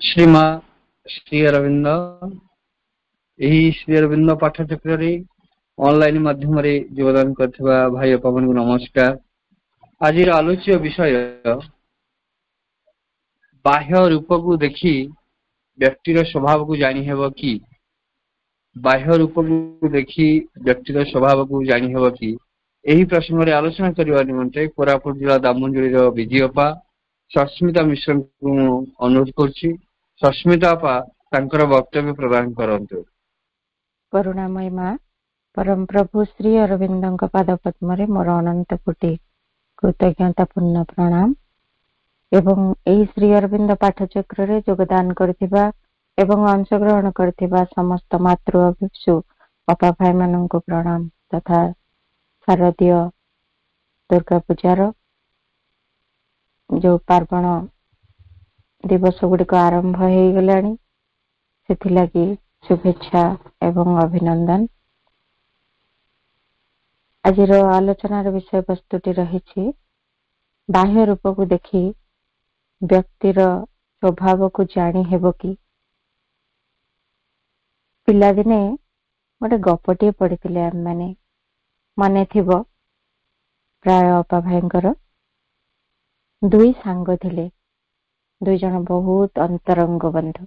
श्रीमा Shri Arvind Shri Arvind पाठचक्र online माध्यम योगदान करथिबा भाई पवन को नमस्कार। आज आलोच्य विषय बाह्य रूप को देखी व्यक्तिर स्वभाव को जानी हेब कि बाह्य रूप को देखी व्यक्तिर स्वभाव को जानी हेब कि यही प्रसंग में आलोचना करने निमंते कोरापुट जिला दामंजोड़ी विजयपा सस्मिता मिश्र को अनुरोध करुछि। सस्मिता पा तांकर वक्तव्य प्रदान करंतु। करुणामयी माँ परम प्रभु श्री अरविंद पाद पद्म मोर अनंत कोटि कृतज्ञता पूर्ण प्रणाम एवं एही श्री अरविंद पाठचक्र रे योगदान करथिबा एवं अंशग्रहण करथिबा समस्त मातृ अभिक्षु अपा भाई मान को प्रणाम तथा शारदीय दुर्गा पूजार जो पार्वण दिवस गुड़िक आरंभ हो गलानी से शुभेच्छा एवं अभिनंदन। आज आलोचनार विषय वस्तुटी रही बाह्य रूप को देखी व्यक्तिर स्वभाव को जानी हेब कि। पिलादिने गोटे गपटे पढ़ी आम मैंने मन थी प्राय अपा भाईंकर दुई सांग थिले दुई जन बहुत अंतरंग बंधु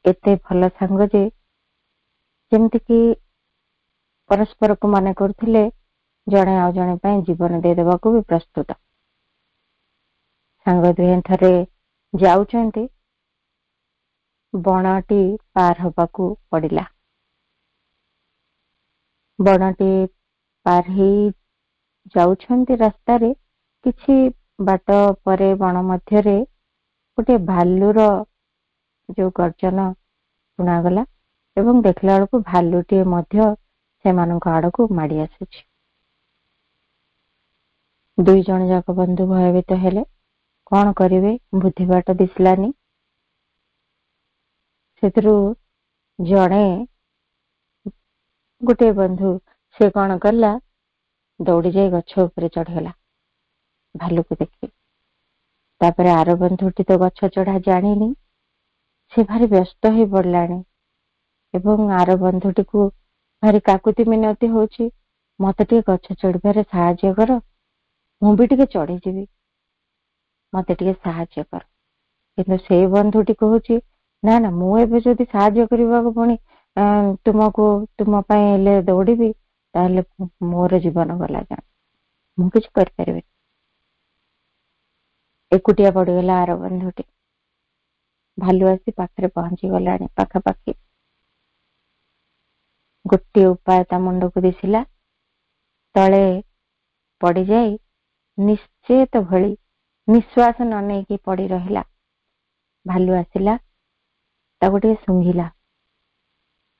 एते भल सांग जे जेमती कि परस्पर को माने करथिले जणे आ जणे पई जीवन दे देबा को भी प्रस्तुत। सांग दुहे थरे जाउचंती बनटी पार हबाकू पड़िला। बनटी पार ही जाउछंती रास्ता रे किछि बाट परे बण मध्य रे गोटे भालुर जो गर्जन शुणागला एवं देखला बेलू भालुटी मध्य से आड़क माड़ी आसुछि। दुई जन जाक बंधु भयभीत हेले कौन करिवे बुद्धि बाट दिसलानी। सेथिरु जणे गोटे बंधु से कौन कला दौड़ी जाई गछ उपरे चढ़ीगला भालू को देखी। तापरे आर बंधुटी तो गछ चढ़ा जानिनी से भारी व्यस्त हो पड़लानी एवं आर बंधुटी को भारी काकुति मिनती होची मते टे गछ चढ़िबारे साहाय्य कर मु भी टिके चढ़ी जीवी मते टिके साहाय्य कर। किंतु से बंधुटी कहूची ना ना मु एबे जदि साहाय्य करबा को पुणी तुमको तुम पई ले दौड़ीबी ताले मोर जीवन गला जान मु किछ कर परिबे। एकुटिया पड़गला आर बंधुटी। भालू आसी पाखरे पहुंची गलानी पाखापाखि गोटे उपाय ता मुंड को दिसिला तले पड़ी जाई निश्चेत भली निश्वास न नहीं कि पड़ी रहिला। भालू आसिला ताको टिके सुंघिला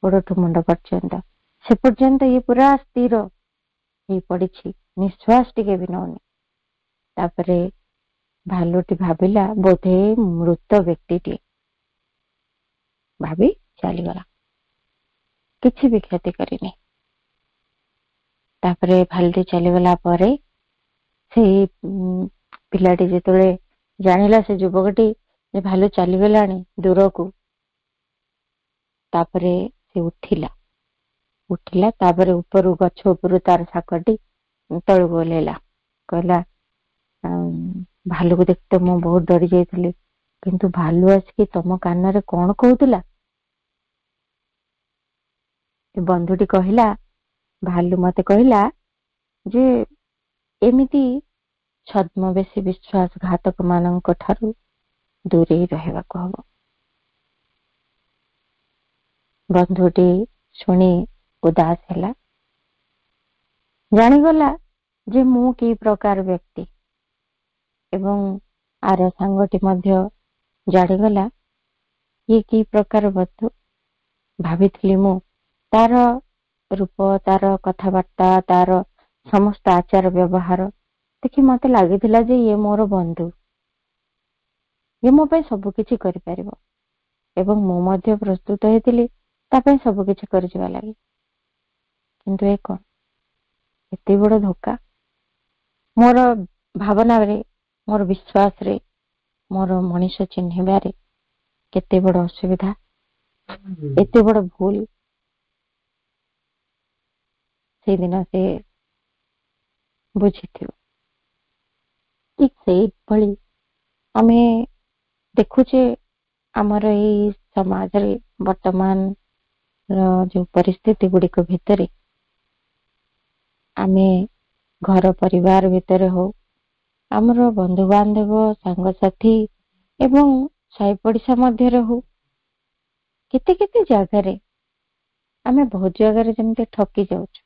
गोड़ठू मुंड पर्यंत से पर्यंत ये पूरा स्थिर ही पड़ी निश्वास टिके भी नौनी। तापरे भालुटी भाविला बोधे मृत व्यक्ति भाभी चलीगला किछि भी क्षति करिनी। तापरे भालुटी चलीगला परे से पिलाटी जेतले जानिला से युवकटी जे भालू चलीगलानी दूर को तापरे से उठिला तापरे ऊपर गछ ऊपर तार साकटी तल को ओह्लेला कहला भालू को देखते मु बहुत डरी जाइली किंतु भालू आसिकी तम कान रे कौन कहूला। बंधुटी कहला भालू मते कहला जे एमिति छद्मवेशी विश्वासघातक मानक ठारू दूरे रहबा को हबो। बंधुटी सुनी उदास हैला जानिगला जे मु की प्रकार व्यक्ति एवं आर सांगटी मध्य जानिगला ये की प्रकार बंधु। भाविथिली मु तार रूप तार कथबार्ता तार समस्त आचार व्यवहार देखि मते लागिथिला जे ये मोर बंधु ये मो पे सब किछि करि परिबो एवं मु मध्य प्रस्तुत हेतिली ता पे सब किछि करि जिवा लागि। किंतु ए कोन एते बड़ धोखा मोर भावना रे मोर विश्वास रे ମୋର ମଣିଷ ଚିହ୍ନିବାରେ କେତେ ବଡ ଅସୁବିଧା, ଏତେ ବଡ ଭୁଲ ସେଇଦିନ ସେ ବୁଝିଥିବ। ଠିକ ସେଇଭଳି ଆମେ ଦେଖୁଛେ ଆମର ଏଇ ସମାଜରେ ବର୍ତ୍ତମାନ ଯୋଉ ପରିସ୍ଥିତି ଗୁଡିକ ଭିତରେ ଆମେ ଘର ପରିବାର ଭିତରେ ହଉ, ଆମର ବନ୍ଧୁବାନ୍ଧବ, ସାଙ୍ଗସାଥି ଏବଂ ସାହି ପଡିଶା ମଧ୍ୟରେ ହଉ, କେତେ କେତେ ଜାଗାରେ ଆମେ ବହୁତ ଜାଗାରେ ଯେମିତି ଠକି ଯାଉଛୁ।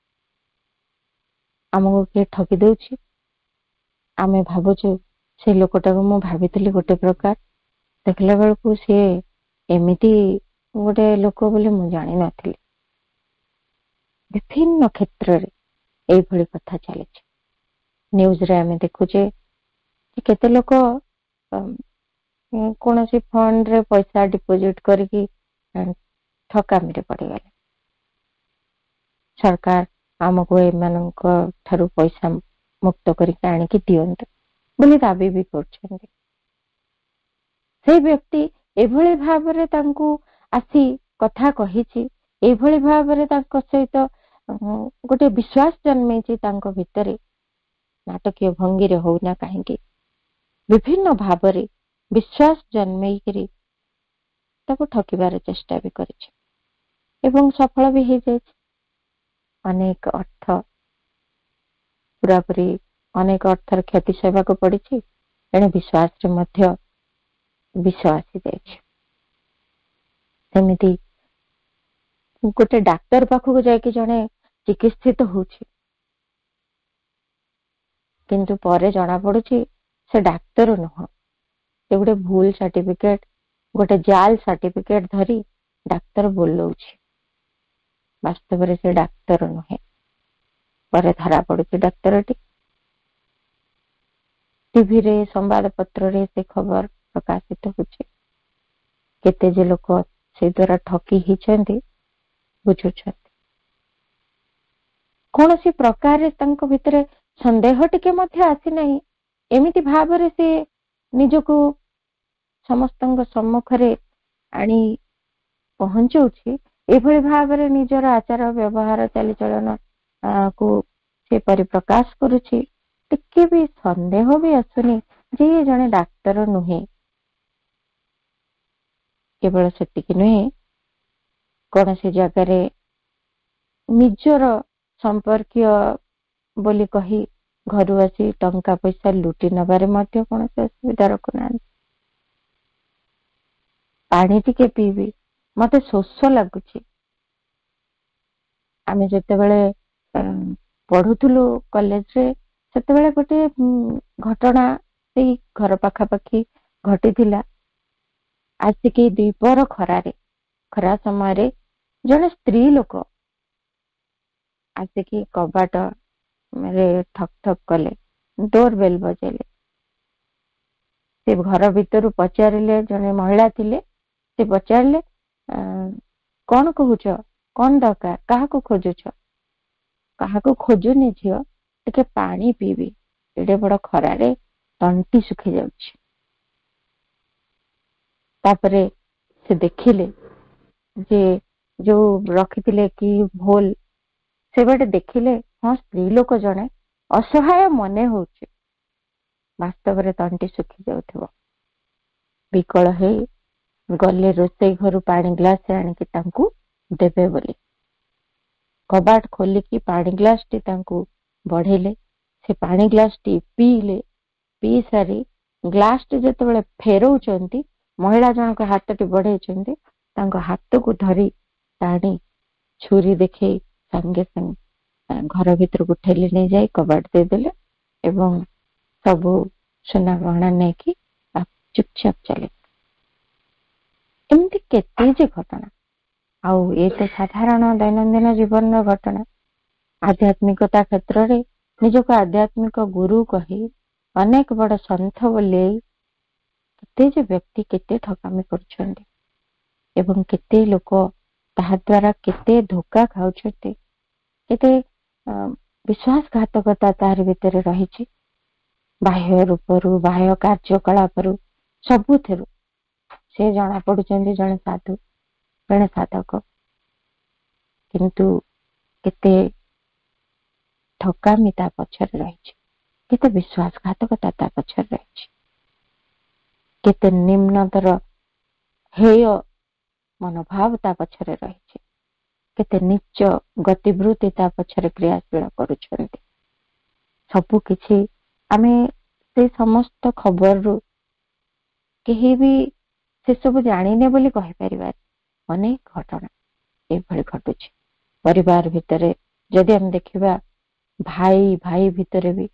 ଆମକୁ କିଏ ଠକି ଦଉଛି, ଆମେ ଭାବୁଛୁ ସେ ଲୋକଟାକୁ ମୁଁ ଭାବିଥିଲି ଗୋଟେ ପ୍ରକାର, ଦେଖିଲା ବେଳକୁ ସିଏ ଏମିତି ଗୋଟେ ଲୋକ ବୋଲି ମୁଁ ଜାଣିନଥିଲି। ବିଭିନ୍ନ କ୍ଷେତ୍ରରେ ଏଇଭଳି କଥା ଚାଲିଛି। ନ୍ୟୁଜରେ ଆମେ ଦେଖୁଛେ କେତେ ଲୋକ କୌଣସି ଫଣ୍ଡରେ ପଇସା ଡିପୋଜିଟ କରିକି ଠକାମିରେ ପଡିଗଲେ। ସରକାର ଆମକୁ ଏମାନଙ୍କ ଠାରୁ ପଇସା ମୁକ୍ତ କରିକି ଆଣିକି ଦିଅନ୍ତୁ ବୋଲି ଦାବି ବି କରୁଛନ୍ତି। ସେଇ ବ୍ୟକ୍ତି ଏଭଳି ଭାବରେ ତାଙ୍କୁ ଆସି କଥା କହିଛି, ଏଇଭଳି ଭାବରେ ତାଙ୍କ ସହିତ ଗୋଟେ ବିଶ୍ୱାସ ଜନ୍ମେଇଛି ତାଙ୍କ ଭିତରେ, ନାଟକୀୟ ଭଙ୍ଗୀରେ ହଉନା କାହିଁକି ବିଭିନ୍ନ ଭାବରେ ବିଶ୍ୱାସ ଜନ୍ମେଇକିରି ତାକୁ ଠକିବାର ଚେଷ୍ଟା ବି କରିଛି ଏବଂ ସଫଳ ବି ହେଇଯାଇଛି। ଅନେକ ଅର୍ଥ ପୁରାପୁରି ଅନେକ ଅର୍ଥର କ୍ଷତି ସହିବାକୁ ପଡିଛି। ଏଣେ ବିଶ୍ୱାସରେ ମଧ୍ୟ ବିଷ ଆସିଯାଇଛି। ସେମିତି ଗୋଟେ ଡାକ୍ତର ପାଖକୁ ଯାଇକି ଜଣେ ଚିକିତ୍ସିତ ହଉଛି, କିନ୍ତୁ ପରେ ଜଣା ପଡୁଛି ସେ ଡାକ୍ତର ନୁହଁ, ସେ ଗୋଟେ ଭୁଲ ସାର୍ଟିଫିକେଟ, ଗୋଟେ ଜାଲ ସାର୍ଟିଫିକେଟ ଧରି ଡାକ୍ତର ବୋଲଉଛି। ବାସ୍ତବରେ ସେ ଡାକ୍ତର ନୁହେଁ। ପରେ ଧରା ପଡୁଛି ଡାକ୍ତରଟି। ଟିଭିରେ, ସମ୍ବାଦ ପତ୍ରରେ ସେ ଖବର ପ୍ରକାଶିତ ହଉଛି। କେତେ ଯେ ଲୋକ ସେ ଦ୍ୱାରା ଠକି ହେଇଛନ୍ତି ବୁଝୁଛନ୍ତି। କୌଣସି ପ୍ରକାରରେ ତାଙ୍କ ଭିତରେ ସନ୍ଦେହ ଟିକେ ମଧ୍ୟ ଆସିନାହିଁ। ଏମିତି ଭାବରେ ସେ ନିଜକୁ ସମସ୍ତଙ୍କ ସମ୍ମୁଖରେ ଆଣି ପହଞ୍ଚଉଛି, ଏଭଳି ଭାବରେ ନିଜର ଆଚାର ବ୍ୟବହାର ଚାଲିଚଳନ କୁ ସେ ପରିପ୍ରକାଶ କରୁଛି, ଟିକେ ବି ସନ୍ଦେହ ବି ଆସୁନି ଯେ ଇଏ ଜଣେ ଡାକ୍ତର ନୁହେଁ। କେବଳ ସେତିକି ନୁହେଁ, କୌଣସି ଜାଗାରେ ନିଜର ସମ୍ପର୍କୀୟ ବୋଲି କହି ଘରୁ ଆସି ଟଙ୍କା ପଇସା ଲୁଟି ନେବାରେ ମଧ୍ୟ କୌଣସି ଅସୁବିଧା ରଖୁନାହାନ୍ତି। ପାଣି ଟିକେ ପିଇବି, ମତେ ଶୋଷ ଲାଗୁଛି। ଆମେ ଯେତେବେଳେ ପଢୁଥିଲୁ କଲେଜରେ, ସେତେବେଳେ ଗୋଟେ ଘଟଣା ସେଇ ଘର ପାଖାପାଖି ଘଟିଥିଲା। ଆସିକି ଦ୍ୱିପହର ଖରା ସମୟରେ ଜଣେ ସ୍ତ୍ରୀ ଲୋକ ଆସିକି କବାଟରେ ଠକ୍ ଠକ୍ କଲେ, ଡୋର ବେଲ ବଜେଇଲେ। ସେ ଘର ଭିତରୁ ପଚାରିଲେ, ଜଣେ ମହିଳା ଥିଲେ, ସେ ପଚାରିଲେ କଣ କହୁଛ, କଣ ଦରକାର, କାହାକୁ ଖୋଜୁଛ? କାହାକୁ ଖୋଜୁନି ଝିଅ, ଟିକେ ପାଣି ପିଇବି, ଏଡେ ବଡ ଖରାରେ ତଣ୍ଟି ଶୁଖି ଯାଉଛି। ତାପରେ ସେ ଦେଖିଲେ ଯେ ଯୋଉ ରଖିଥିଲେ କି ଭୋଲ, ସେ ବାଟେ ଦେଖିଲେ, ହଁ ସ୍ତ୍ରୀ ଲୋକ ଜଣେ ଅସହାୟ ମନେ ହଉଛି। ବାସ୍ତବରେ ତଣ୍ଟି ଶୁଖି ଯାଉଥିବ। ବିକଳ ହେଇ ଗଲେ ରୋଷେଇ ଘରୁ ପାଣି ଗ୍ଲାସ ଆଣିକି ତାଙ୍କୁ ଦେବେ ବୋଲି। କବାଟ ଖୋଲିକି ପାଣି ଗ୍ଲାସଟି ତାଙ୍କୁ ବଢେଇଲେ। ସେ ପାଣି ଗ୍ଲାସଟି ପିଇଲେ। ପିଇ ସାରି ଗ୍ଲାସଟି ଯେତେବେଳେ ଫେରଉଛନ୍ତି, ମହିଳା ଜଣକ ହାତଟି ବଢେଇଛନ୍ତି, ତାଙ୍କ ହାତକୁ ଧରି ଟାଣି ଛୁରୀ ଦେଖେଇ ସାଙ୍ଗେ ସାଙ୍ଗେ ଘର ଭିତରକୁ ଠେଲି ନେଇଯାଇ କବାଟ ଦେଇଦେଲେ ଏବଂ ସବୁ ସୁନା ଗହଣା ନେଇକି ଚୁପଚାପ ଚାଲେ। ଏମିତି କେତେ ଯେ ଘଟଣା। ଆଉ ଏ ତ ସାଧାରଣ ଦୈନନ୍ଦିନ ଜୀବନର ଘଟଣା। ଆଧ୍ୟାତ୍ମିକତା କ୍ଷେତ୍ରରେ ନିଜକୁ ଆଧ୍ୟାତ୍ମିକ ଗୁରୁ କହି ଅନେକ ବଡ ସନ୍ଥ ବୋଲି କେତେ ଯେ ବ୍ୟକ୍ତି କେତେ ଠକାମି କରୁଛନ୍ତି ଏବଂ କେତେ ଲୋକ ତାହା ଦ୍ୱାରା କେତେ ଧୋକା ଖାଉଛନ୍ତି, କେତେ ବିଶ୍ୱାସଘାତକତା ତାରି ଭିତରେ ରହିଛି। ବାହ୍ୟ ରୂପରୁ, ବାହ୍ୟ କାର୍ଯ୍ୟକଳାପରୁ ସବୁଥିରୁ ସେ ଜଣା ପଡୁଛନ୍ତି ଜଣେ ସାଧୁ, ଜଣେ ସାଧକ, କିନ୍ତୁ କେତେ ଠକାମି ତା ପଛରେ ରହିଛି, କେତେ ବିଶ୍ୱାସଘାତକତା ତା ପଛରେ ରହିଛି, କେତେ ନିମ୍ନତର ହେୟ ମନୋଭାବ ତା ପଛରେ ରହିଛି, କେତେ ନିଚ ଗତିବୃତ୍ତି ତା ପଛରେ କ୍ରିୟାଶୀଳ କରୁଛନ୍ତି। ସବୁ କିଛି ଆମେ ସେ ସମସ୍ତ ଖବରରୁ କେହି ବି ସେସବୁ ଜାଣିନେ ବୋଲି କହିପାରିବାନି। ଅନେକ ଘଟଣା ଏଭଳି ଘଟୁଛି। ପରିବାର ଭିତରେ ଯଦି ଆମେ ଦେଖିବା, ଭାଇ ଭାଇ ଭିତରେ ବି,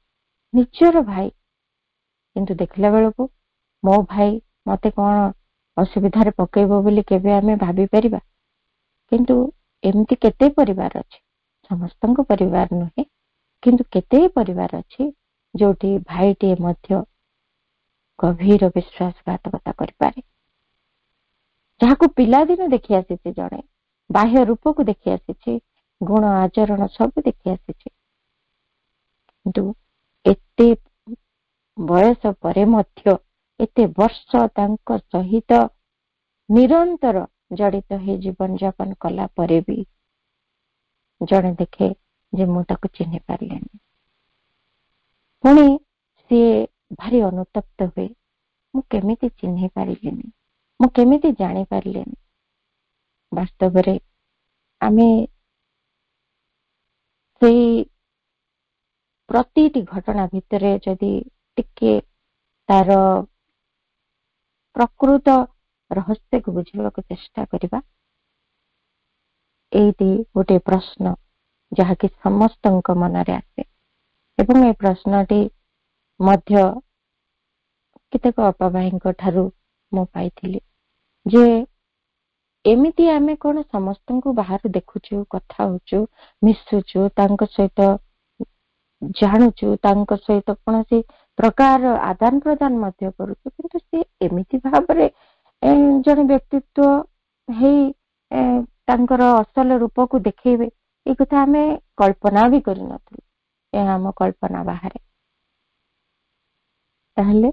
ନିଜର ଭାଇ, କିନ୍ତୁ ଦେଖିଲା ବେଳକୁ ମୋ ଭାଇ ମତେ କଣ ଅସୁବିଧାରେ ପକେଇବ ବୋଲି କେବେ ଆମେ ଭାବି ପାରିବା? କିନ୍ତୁ ଏମିତି କେତେ ପରିବାର ଅଛି, ସମସ୍ତଙ୍କ ପରିବାର ନୁହେଁ, କିନ୍ତୁ କେତେ ପରିବାର ଅଛି ଯୋଉଠି ଭାଇଟିଏ ମଧ୍ୟ ଗଭୀର ବିଶ୍ୱାସଘାତକତା କରିପାରେ, ଯାହାକୁ ପିଲାଦିନ ଦେଖି ଆସିଛି, ଜଣେ ବାହ୍ୟ ରୂପକୁ ଦେଖି ଆସିଛି, ଗୁଣ ଆଚରଣ ସବୁ ଦେଖି ଆସିଛି, କିନ୍ତୁ ଏତେ ବୟସ ପରେ ମଧ୍ୟ, ଏତେ ବର୍ଷ ତାଙ୍କ ସହିତ ନିରନ୍ତର ଜଡିତ ହେଇ ଜୀବନ ଯାପନ କଲା ପରେ ବି ଜଣେ ଦେଖେ ଯେ ମୁଁ ତାକୁ ଚିହ୍ନି ପାରିଲିନି। ପୁଣି ସିଏ ଭାରି ଅନୁତପ୍ତ ହୁଏ, ମୁଁ କେମିତି ଚିହ୍ନି ପାରିଲିନି, ମୁଁ କେମିତି ଜାଣିପାରିଲିନି। ବାସ୍ତବରେ ଆମେ ସେଇ ପ୍ରତିଟି ଘଟଣା ଭିତରେ ଯଦି ଟିକେ ତାର ପ୍ରକୃତ ରହସ୍ୟକୁ ବୁଝିବାକୁ ଚେଷ୍ଟା କରିବା, ଏଇଟି ଗୋଟେ ପ୍ରଶ୍ନ ଯାହାକି ସମସ୍ତଙ୍କ ମନରେ ଆସେ, ଏବଂ ଏ ପ୍ରଶ୍ନଟି ମଧ୍ୟ କେତେକ ଅପା ଭାଇଙ୍କ ଠାରୁ ମୁଁ ପାଇଥିଲି ଯେ ଏମିତି ଆମେ କଣ ସମସ୍ତଙ୍କୁ ବାହାରୁ ଦେଖୁଛୁ, କଥା ହଉଛୁ, ମିଶୁଛୁ, ତାଙ୍କ ସହିତ ଜାଣୁଛୁ, ତାଙ୍କ ସହିତ କୌଣସି ପ୍ରକାର ଆଦାନ ପ୍ରଦାନ ମଧ୍ୟ କରୁଛୁ, କିନ୍ତୁ ସେ ଏମିତି ଭାବରେ ଜଣେ ବ୍ୟକ୍ତିତ୍ୱ ହେଇ ତାଙ୍କର ଅସଲ ରୂପକୁ ଦେଖେଇବେ, ଏ କଥା ଆମେ କଳ୍ପନା ବି କରିନଥିଲୁ। ଏହା ଆମ କଳ୍ପନା ବାହାରେ। ତାହେଲେ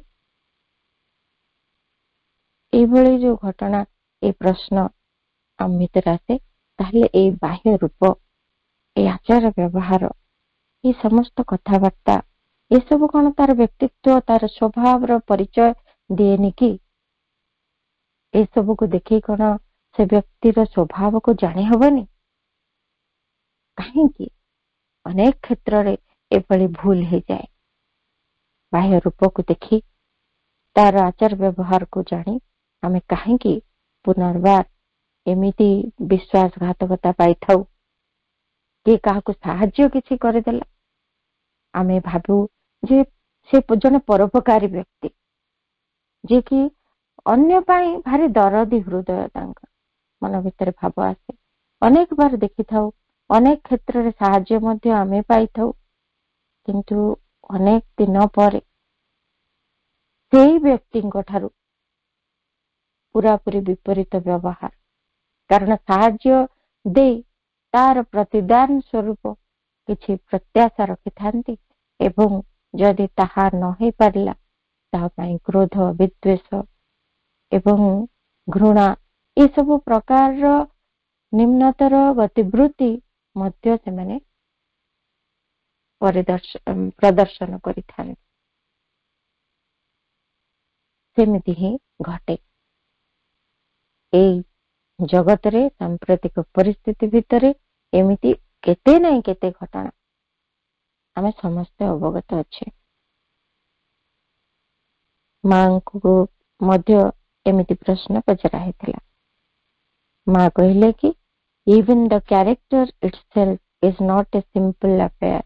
ଏଇଭଳି ଯୋଉ ଘଟଣା, ଏ ପ୍ରଶ୍ନ ଆମ ଭିତରେ ଆସେ, ତାହେଲେ ଏଇ ବାହ୍ୟ ରୂପ, ଏଇ ଆଚାର ବ୍ୟବହାର, ଏ ସମସ୍ତ କଥାବାର୍ତ୍ତା, ଏସବୁ କଣ ତାର ବ୍ୟକ୍ତିତ୍ୱ, ତାର ସ୍ୱଭାବର ପରିଚୟ ଦିଏନି କି? ଏସବୁକୁ ଦେଖି କଣ ସେ ବ୍ୟକ୍ତିର ସ୍ୱଭାବକୁ ଜାଣି ହବନି? କାହିଁକି ଅନେକ କ୍ଷେତ୍ରରେ ଏଭଳି ଭୁଲ ହେଇଯାଏ। ବାହ୍ୟ ରୂପକୁ ଦେଖି ତାର ଆଚାର ବ୍ୟବହାରକୁ ଜାଣି ଆମେ କାହିଁକି ପୁନର୍ବାର ଏମିତି ବିଶ୍ୱାସଘାତକତା ପାଇଥାଉ? କିଏ କାହାକୁ ସାହାଯ୍ୟ କିଛି କରିଦେଲା, ଆମେ ଭାବୁ ଯେ ସେ ଜଣେ ପରୋପକାରୀ ବ୍ୟକ୍ତି, ଯିଏ କି ଅନ୍ୟ ପାଇଁ ଭାରି ଦରଦୀ ହୃଦୟ, ତାଙ୍କ ମନ ଭିତରେ ଭାବ ଆସେ। ଅନେକ ବାର ଦେଖିଥାଉ, ଅନେକ କ୍ଷେତ୍ରରେ ସାହାଯ୍ୟ ମଧ୍ୟ ଆମେ ପାଇଥାଉ, କିନ୍ତୁ ଅନେକ ଦିନ ପରେ ସେଇ ବ୍ୟକ୍ତିଙ୍କ ଠାରୁ ପୁରାପୁରି ବିପରୀତ ବ୍ୟବହାର। କାରଣ ସାହାଯ୍ୟ ଦେଇ ତାର ପ୍ରତିଦାନ ସ୍ୱରୂପ କିଛି ପ୍ରତ୍ୟାଶା ରଖିଥାନ୍ତି, ଏବଂ ଯଦି ତାହା ନ ହେଇପାରିଲା, ତାହା ପାଇଁ କ୍ରୋଧ, ବିଦ୍ୱେଷ ଏବଂ ଘୃଣା, ଏସବୁ ପ୍ରକାରର ନିମ୍ନତର ଗତିବୃତ୍ତି ମଧ୍ୟ ସେମାନେ ପ୍ରଦର୍ଶନ କରିଥାନ୍ତି। ସେମିତି ହିଁ ଘଟେ ଏଇ ଜଗତରେ। ସାମ୍ପ୍ରତିକ ପରିସ୍ଥିତି ଭିତରେ ଏମିତି କେତେ ନାହିଁ କେତେ ଘଟଣା ଆମେ ସମସ୍ତେ ଅବଗତ ଅଛେ। ମାଙ୍କୁ ମଧ୍ୟ ଏମିତି ପ୍ରଶ୍ନ ପଚରା ହେଇଥିଲା। ମା କହିଲେ କି even the character itself is not a simple affair।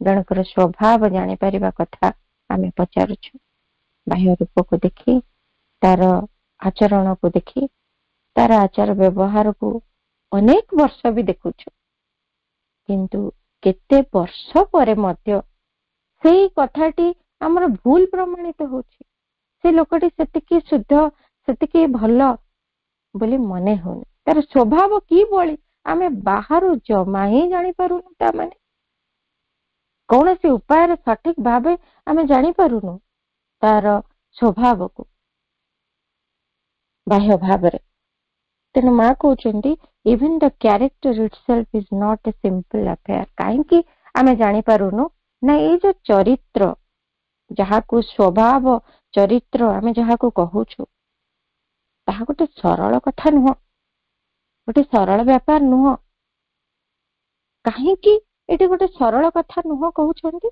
ଜଣଙ୍କର ସ୍ୱଭାବ ଜାଣିପାରିବା କଥା ଆମେ ପଚାରୁଛୁ। ବାହ୍ୟ ରୂପକୁ ଦେଖି, ତାର ଆଚରଣକୁ ଦେଖି, ତାର ଆଚାର ବ୍ୟବହାରକୁ ଅନେକ ବର୍ଷ ବି ଦେଖୁଛୁ, କିନ୍ତୁ କେତେ ବର୍ଷ ପରେ ମଧ୍ୟ ସେଇ କଥାଟି ଆମର ଭୁଲ ପ୍ରମାଣିତ ହଉଛି। ସେ ଲୋକଟି ସେତିକି ଶୁଦ୍ଧ, ସେତିକି ଭଲ ବୋଲି ମନେ ହଉନି। ତାର ସ୍ୱଭାବ କିଭଳି ଆମେ ବାହାରୁ ଜମା ହିଁ ଜାଣିପାରୁନୁ। ତାମାନେ କୌଣସି ଉପାୟରେ ସଠିକ ଭାବେ ଆମେ ଜାଣିପାରୁନୁ ତାର ସ୍ୱଭାବକୁ। ବାହ୍ୟ ଭାବରେ। ତେଣୁ ମା କହୁଛନ୍ତି even the character itself is not a simple affair. କାହିଁକି ଆମେ ଜାଣିପାରୁନୁ ନା ଏଇ ଯୋଉ ଚରିତ୍ର, ଯାହାକୁ ସ୍ୱଭାବ ଚରିତ୍ର ଆମେ ଯାହାକୁ କହୁଛୁ, ତାହା ଗୋଟେ ସରଳ କଥା ନୁହଁ, ଗୋଟେ ସରଳ ବ୍ୟାପାର ନୁହଁ। କାହିଁକି ଏଠି ଗୋଟେ ସରଳ କଥା ନୁହଁ କହୁଛନ୍ତି?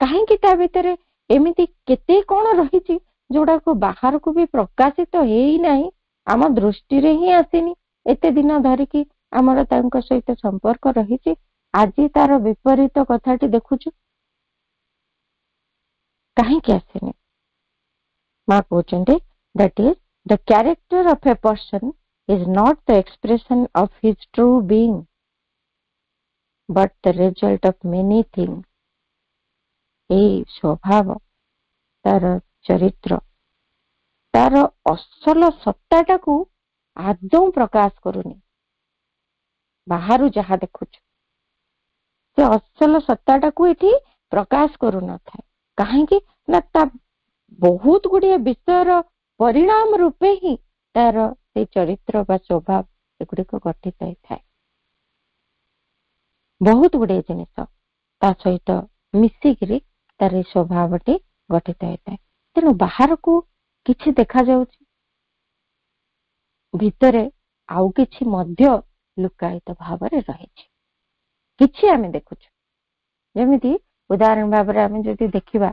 କାହିଁକି ତା ଭିତରେ ଏମିତି କେତେ କଣ ରହିଛି ଯୋଉଟାକୁ ବାହାରକୁ ବି ପ୍ରକାଶିତ ହେଇନାହିଁ, ଆମ ଦୃଷ୍ଟିରେ ହିଁ ଆସିନି। ଏତେ ଦିନ ଧରିକି ଆମର ତାଙ୍କ ସହିତ ସମ୍ପର୍କ ରହିଛି, ଆଜି ତାର ବିପରୀତ କଥାଟି ଦେଖୁଛୁ, କାହିଁକି ଆସିନି? ମା କହୁଛନ୍ତି that is the character of a person is not the expression of his true being but the result of many things। ଏଇ ସ୍ୱଭାବ, ତାର ଚରିତ୍ର, ତାର ଅସଲ ସତ୍ତାଟାକୁ ଆଦୌ ପ୍ରକାଶ କରୁନି। ବାହାରୁ ଯାହା ଦେଖୁଛୁ ସେ ଅସଲ ସତ୍ତାଟାକୁ ଏଠି ପ୍ରକାଶ କରୁନଥାଏ। କାହିଁକି ନା ତା ବହୁତ ଗୁଡିଏ ବିଷୟର ପରିଣାମ ରୂପେ ହିଁ ତାର ସେଇ ଚରିତ୍ର ବା ସ୍ୱଭାବ ଏଗୁଡିକ ଘଟିଯାଇଥାଏ। ବହୁତ ଗୁଡିଏ ଜିନିଷ ତା ସହିତ ମିଶିକିରି ତାର ଏଇ ସ୍ୱଭାବଟି ଗଠିତ ହେଇଥାଏ। ତେଣୁ ବାହାରକୁ କିଛି ଦେଖାଯାଉଛି, ଭିତରେ ଆଉ କିଛି ମଧ୍ୟ ଲୁକାୟିତ ଭାବରେ ରହିଛି। କିଛି ଆମେ ଦେଖୁଛୁ, ଯେମିତି ଉଦାହରଣ ଭାବରେ ଆମେ ଯଦି ଦେଖିବା,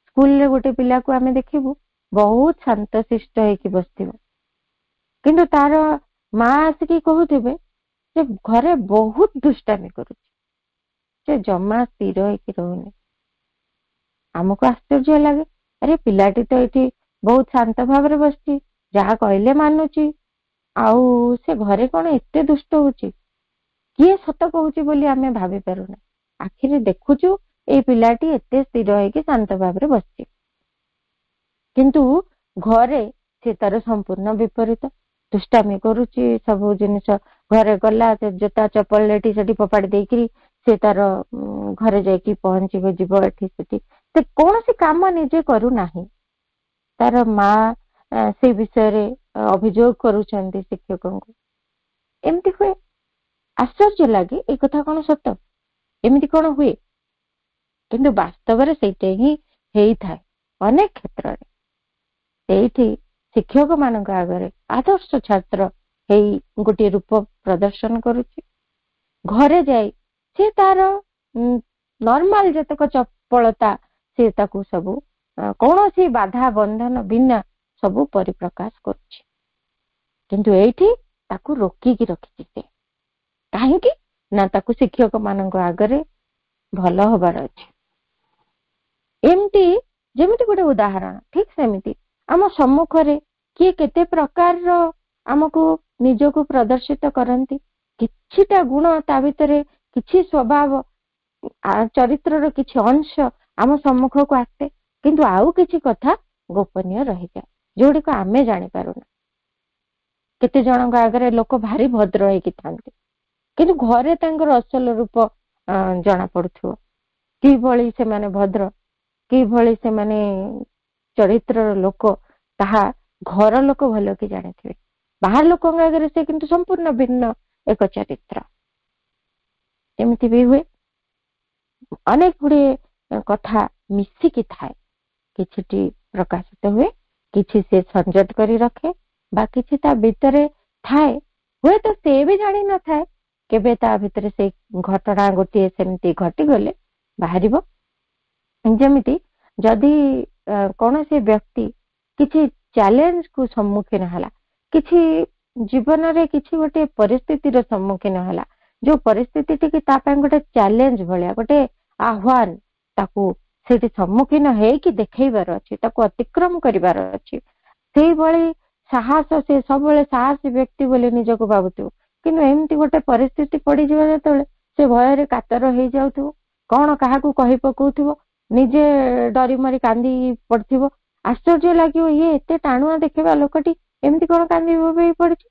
ସ୍କୁଲରେ ଗୋଟେ ପିଲାକୁ ଆମେ ଦେଖିବୁ ବହୁତ ଶାନ୍ତଶିଷ୍ଟ ହେଇକି ବସିଥିବ, କିନ୍ତୁ ତାର ମା ଆସିକି କହୁଥିବେ ଯେ ଘରେ ବହୁତ ଦୁଷ୍ଟାମି କରୁଛି, ସେ ଜମା ସ୍ଥିର ହେଇକି ରହୁନି। ଆମକୁ ଆଶ୍ଚର୍ଯ୍ୟ ଲାଗେ, ଆରେ ପିଲାଟି ତ ଏଠି ବହୁତ ଶାନ୍ତ ଭାବରେ ବସିଛି, ଯାହା କହିଲେ ମାନୁଛି, ଆଉ ସେ ଘରେ କଣ ଏତେ ଦୁଷ୍ଟ ହଉଛି? କିଏ ସତ କହୁଛି ବୋଲି ଆମେ ଭାବି ପାରୁନା। ଆଖିରେ ଦେଖୁଛୁ ଏଇ ପିଲାଟି ଏତେ ସ୍ଥିର ହେଇକି ଶାନ୍ତ ଭାବରେ ବସିଛି, କିନ୍ତୁ ଘରେ ସେ ତାର ସମ୍ପୂର୍ଣ୍ଣ ବିପରୀତ, ଦୁଷ୍ଟାମି କରୁଛି। ସବୁ ଜିନିଷ ଘରେ ଗଲା, ଜୋତା ଚପଲ ଏଠି ସେଠି ଫୋପାଡି ଦେଇକିରି ସେ ତାର ଘରେ ଯାଇକି ପହଞ୍ଚିବ, ଯିବ ଏଠି ସେଠି, ସେ କୌଣସି କାମ ନିଜେ କରୁନାହିଁ। ତାର ମା ସେ ବିଷୟରେ ଅଭିଯୋଗ କରୁଛନ୍ତି ଶିକ୍ଷକଙ୍କୁ। ଏମିତି ହୁଏ, ଆଶ୍ଚର୍ଯ୍ୟ ଲାଗେ, ଏ କଥା କଣ ସତ? ଏମିତି କଣ ହୁଏ? କିନ୍ତୁ ବାସ୍ତବରେ ସେଇଟା ହିଁ ହେଇଥାଏ ଅନେକ କ୍ଷେତ୍ରରେ। ସେଇଠି ଶିକ୍ଷକ ମାନଙ୍କ ଆଗରେ ଆଦର୍ଶ ଛାତ୍ର ହେଇ ଗୋଟିଏ ରୂପ ପ୍ରଦର୍ଶନ କରୁଛି। ଘରେ ଯାଇ ସେ ତାର ନର୍ମାଲ ଯେତକ ଚପଳତା ସେ ତାକୁ ସବୁ କୌଣସି ବାଧା ବନ୍ଧନ ବିନା ସବୁ ପରିପ୍ରକାଶ କରୁଛି, କିନ୍ତୁ ଏଇଠି ତାକୁ ରୋକିକି ରଖିଛି ସେ। କାହିଁକି ନା ତାକୁ ଶିକ୍ଷକ ମାନଙ୍କ ଆଗରେ ଭଲ ହବାର ଅଛି। ଏମିତି ଯେମିତି ଗୋଟେ ଉଦାହରଣ, ଠିକ ସେମିତି ଆମ ସମ୍ମୁଖରେ କିଏ କେତେ ପ୍ରକାରର ଆମକୁ ନିଜକୁ ପ୍ରଦର୍ଶିତ କରନ୍ତି। କିଛିଟା ଗୁଣ ତା ଭିତରେ, କିଛି ସ୍ୱଭାବ ଚରିତ୍ରର କିଛି ଅଂଶ ଆମ ସମ୍ମୁଖକୁ ଆସେ, କିନ୍ତୁ ଆଉ କିଛି କଥା ଗୋପନୀୟ ରହିଯାଏ, ଯୋଉଗୁଡିକ ଆମେ ଜାଣିପାରୁନା। କେତେ ଜଣଙ୍କ ଆଗରେ ଲୋକ ଭାରି ଭଦ୍ର ହେଇକି ଥାନ୍ତି, କିନ୍ତୁ ଘରେ ତାଙ୍କର ଅସଲ ରୂପ ଜଣା ପଡୁଥିବ। କିଭଳି ସେମାନେ ଭଦ୍ର, କିଭଳି ସେମାନେ ଚରିତ୍ରର ଲୋକ, ତାହା ଘର ଲୋକ ଭଲ କି ଜାଣିଥିବେ। ବାହାର ଲୋକଙ୍କ ଆଗରେ ସେ କିନ୍ତୁ ସମ୍ପୂର୍ଣ୍ଣ ଭିନ୍ନ ଏକ ଚରିତ୍ର। ଏମିତି ବି ହୁଏ, ଅନେକ ଗୁଡିଏ କଥା ମିଶିକି ଥାଏ, କିଛିଟି ପ୍ରକାଶିତ ହୁଏ, କିଛି ସେ ସଂଯତ କରି ରଖେ, ବା କିଛି ତା ଭିତରେ ଥାଏ, ହୁଏତ ସେ ବି ଜାଣିନଥାଏ କେବେ ତା ଭିତରେ ସେଇ ଘଟଣା ଗୋଟିଏ ସେମିତି ଘଟିଗଲେ ବାହାରିବ। ଯେମିତି ଯଦି କୌଣସି ବ୍ୟକ୍ତି କିଛି ଚ୍ୟାଲେଞ୍ଜ କୁ ସମ୍ମୁଖୀନ ହେଲା, କିଛି ଜୀବନରେ କିଛି ଗୋଟେ ପରିସ୍ଥିତିର ସମ୍ମୁଖୀନ ହେଲା, ଯୋଉ ପରିସ୍ଥିତିଟି କି ତା ପାଇଁ ଗୋଟେ ଚ୍ୟାଲେଞ୍ଜ ଭଳିଆ, ଗୋଟେ ଆହ୍ୱାନ, ତାକୁ ସେଠି ସମ୍ମୁଖୀନ ହେଇକି ଦେଖେଇବାର ଅଛି, ତାକୁ ଅତିକ୍ରମ କରିବାର ଅଛି। ସେଇଭଳି ସାହସ, ସେ ସବୁବେଳେ ସାହସୀ ବ୍ୟକ୍ତି ବୋଲି ନିଜକୁ ଭାବୁଥିବ, କିନ୍ତୁ ଏମିତି ଗୋଟେ ପରିସ୍ଥିତି ପଡିଯିବ ଯେତେବେଳେ ସେ ଭୟରେ କାତର ହେଇଯାଉଥିବ, କଣ କାହାକୁ କହି ପକଉଥିବ, ନିଜେ ଡରି ମରି କାନ୍ଦି ପଡିଥିବ। ଆଶ୍ଚର୍ଯ୍ୟ ଲାଗିବ, ଇଏ ଏତେ ଟାଣୁଆ ଦେଖିବା ଲୋକଟି ଏମିତି କଣ କାନ୍ଦି ବୋବେଇ ପଡିଛି।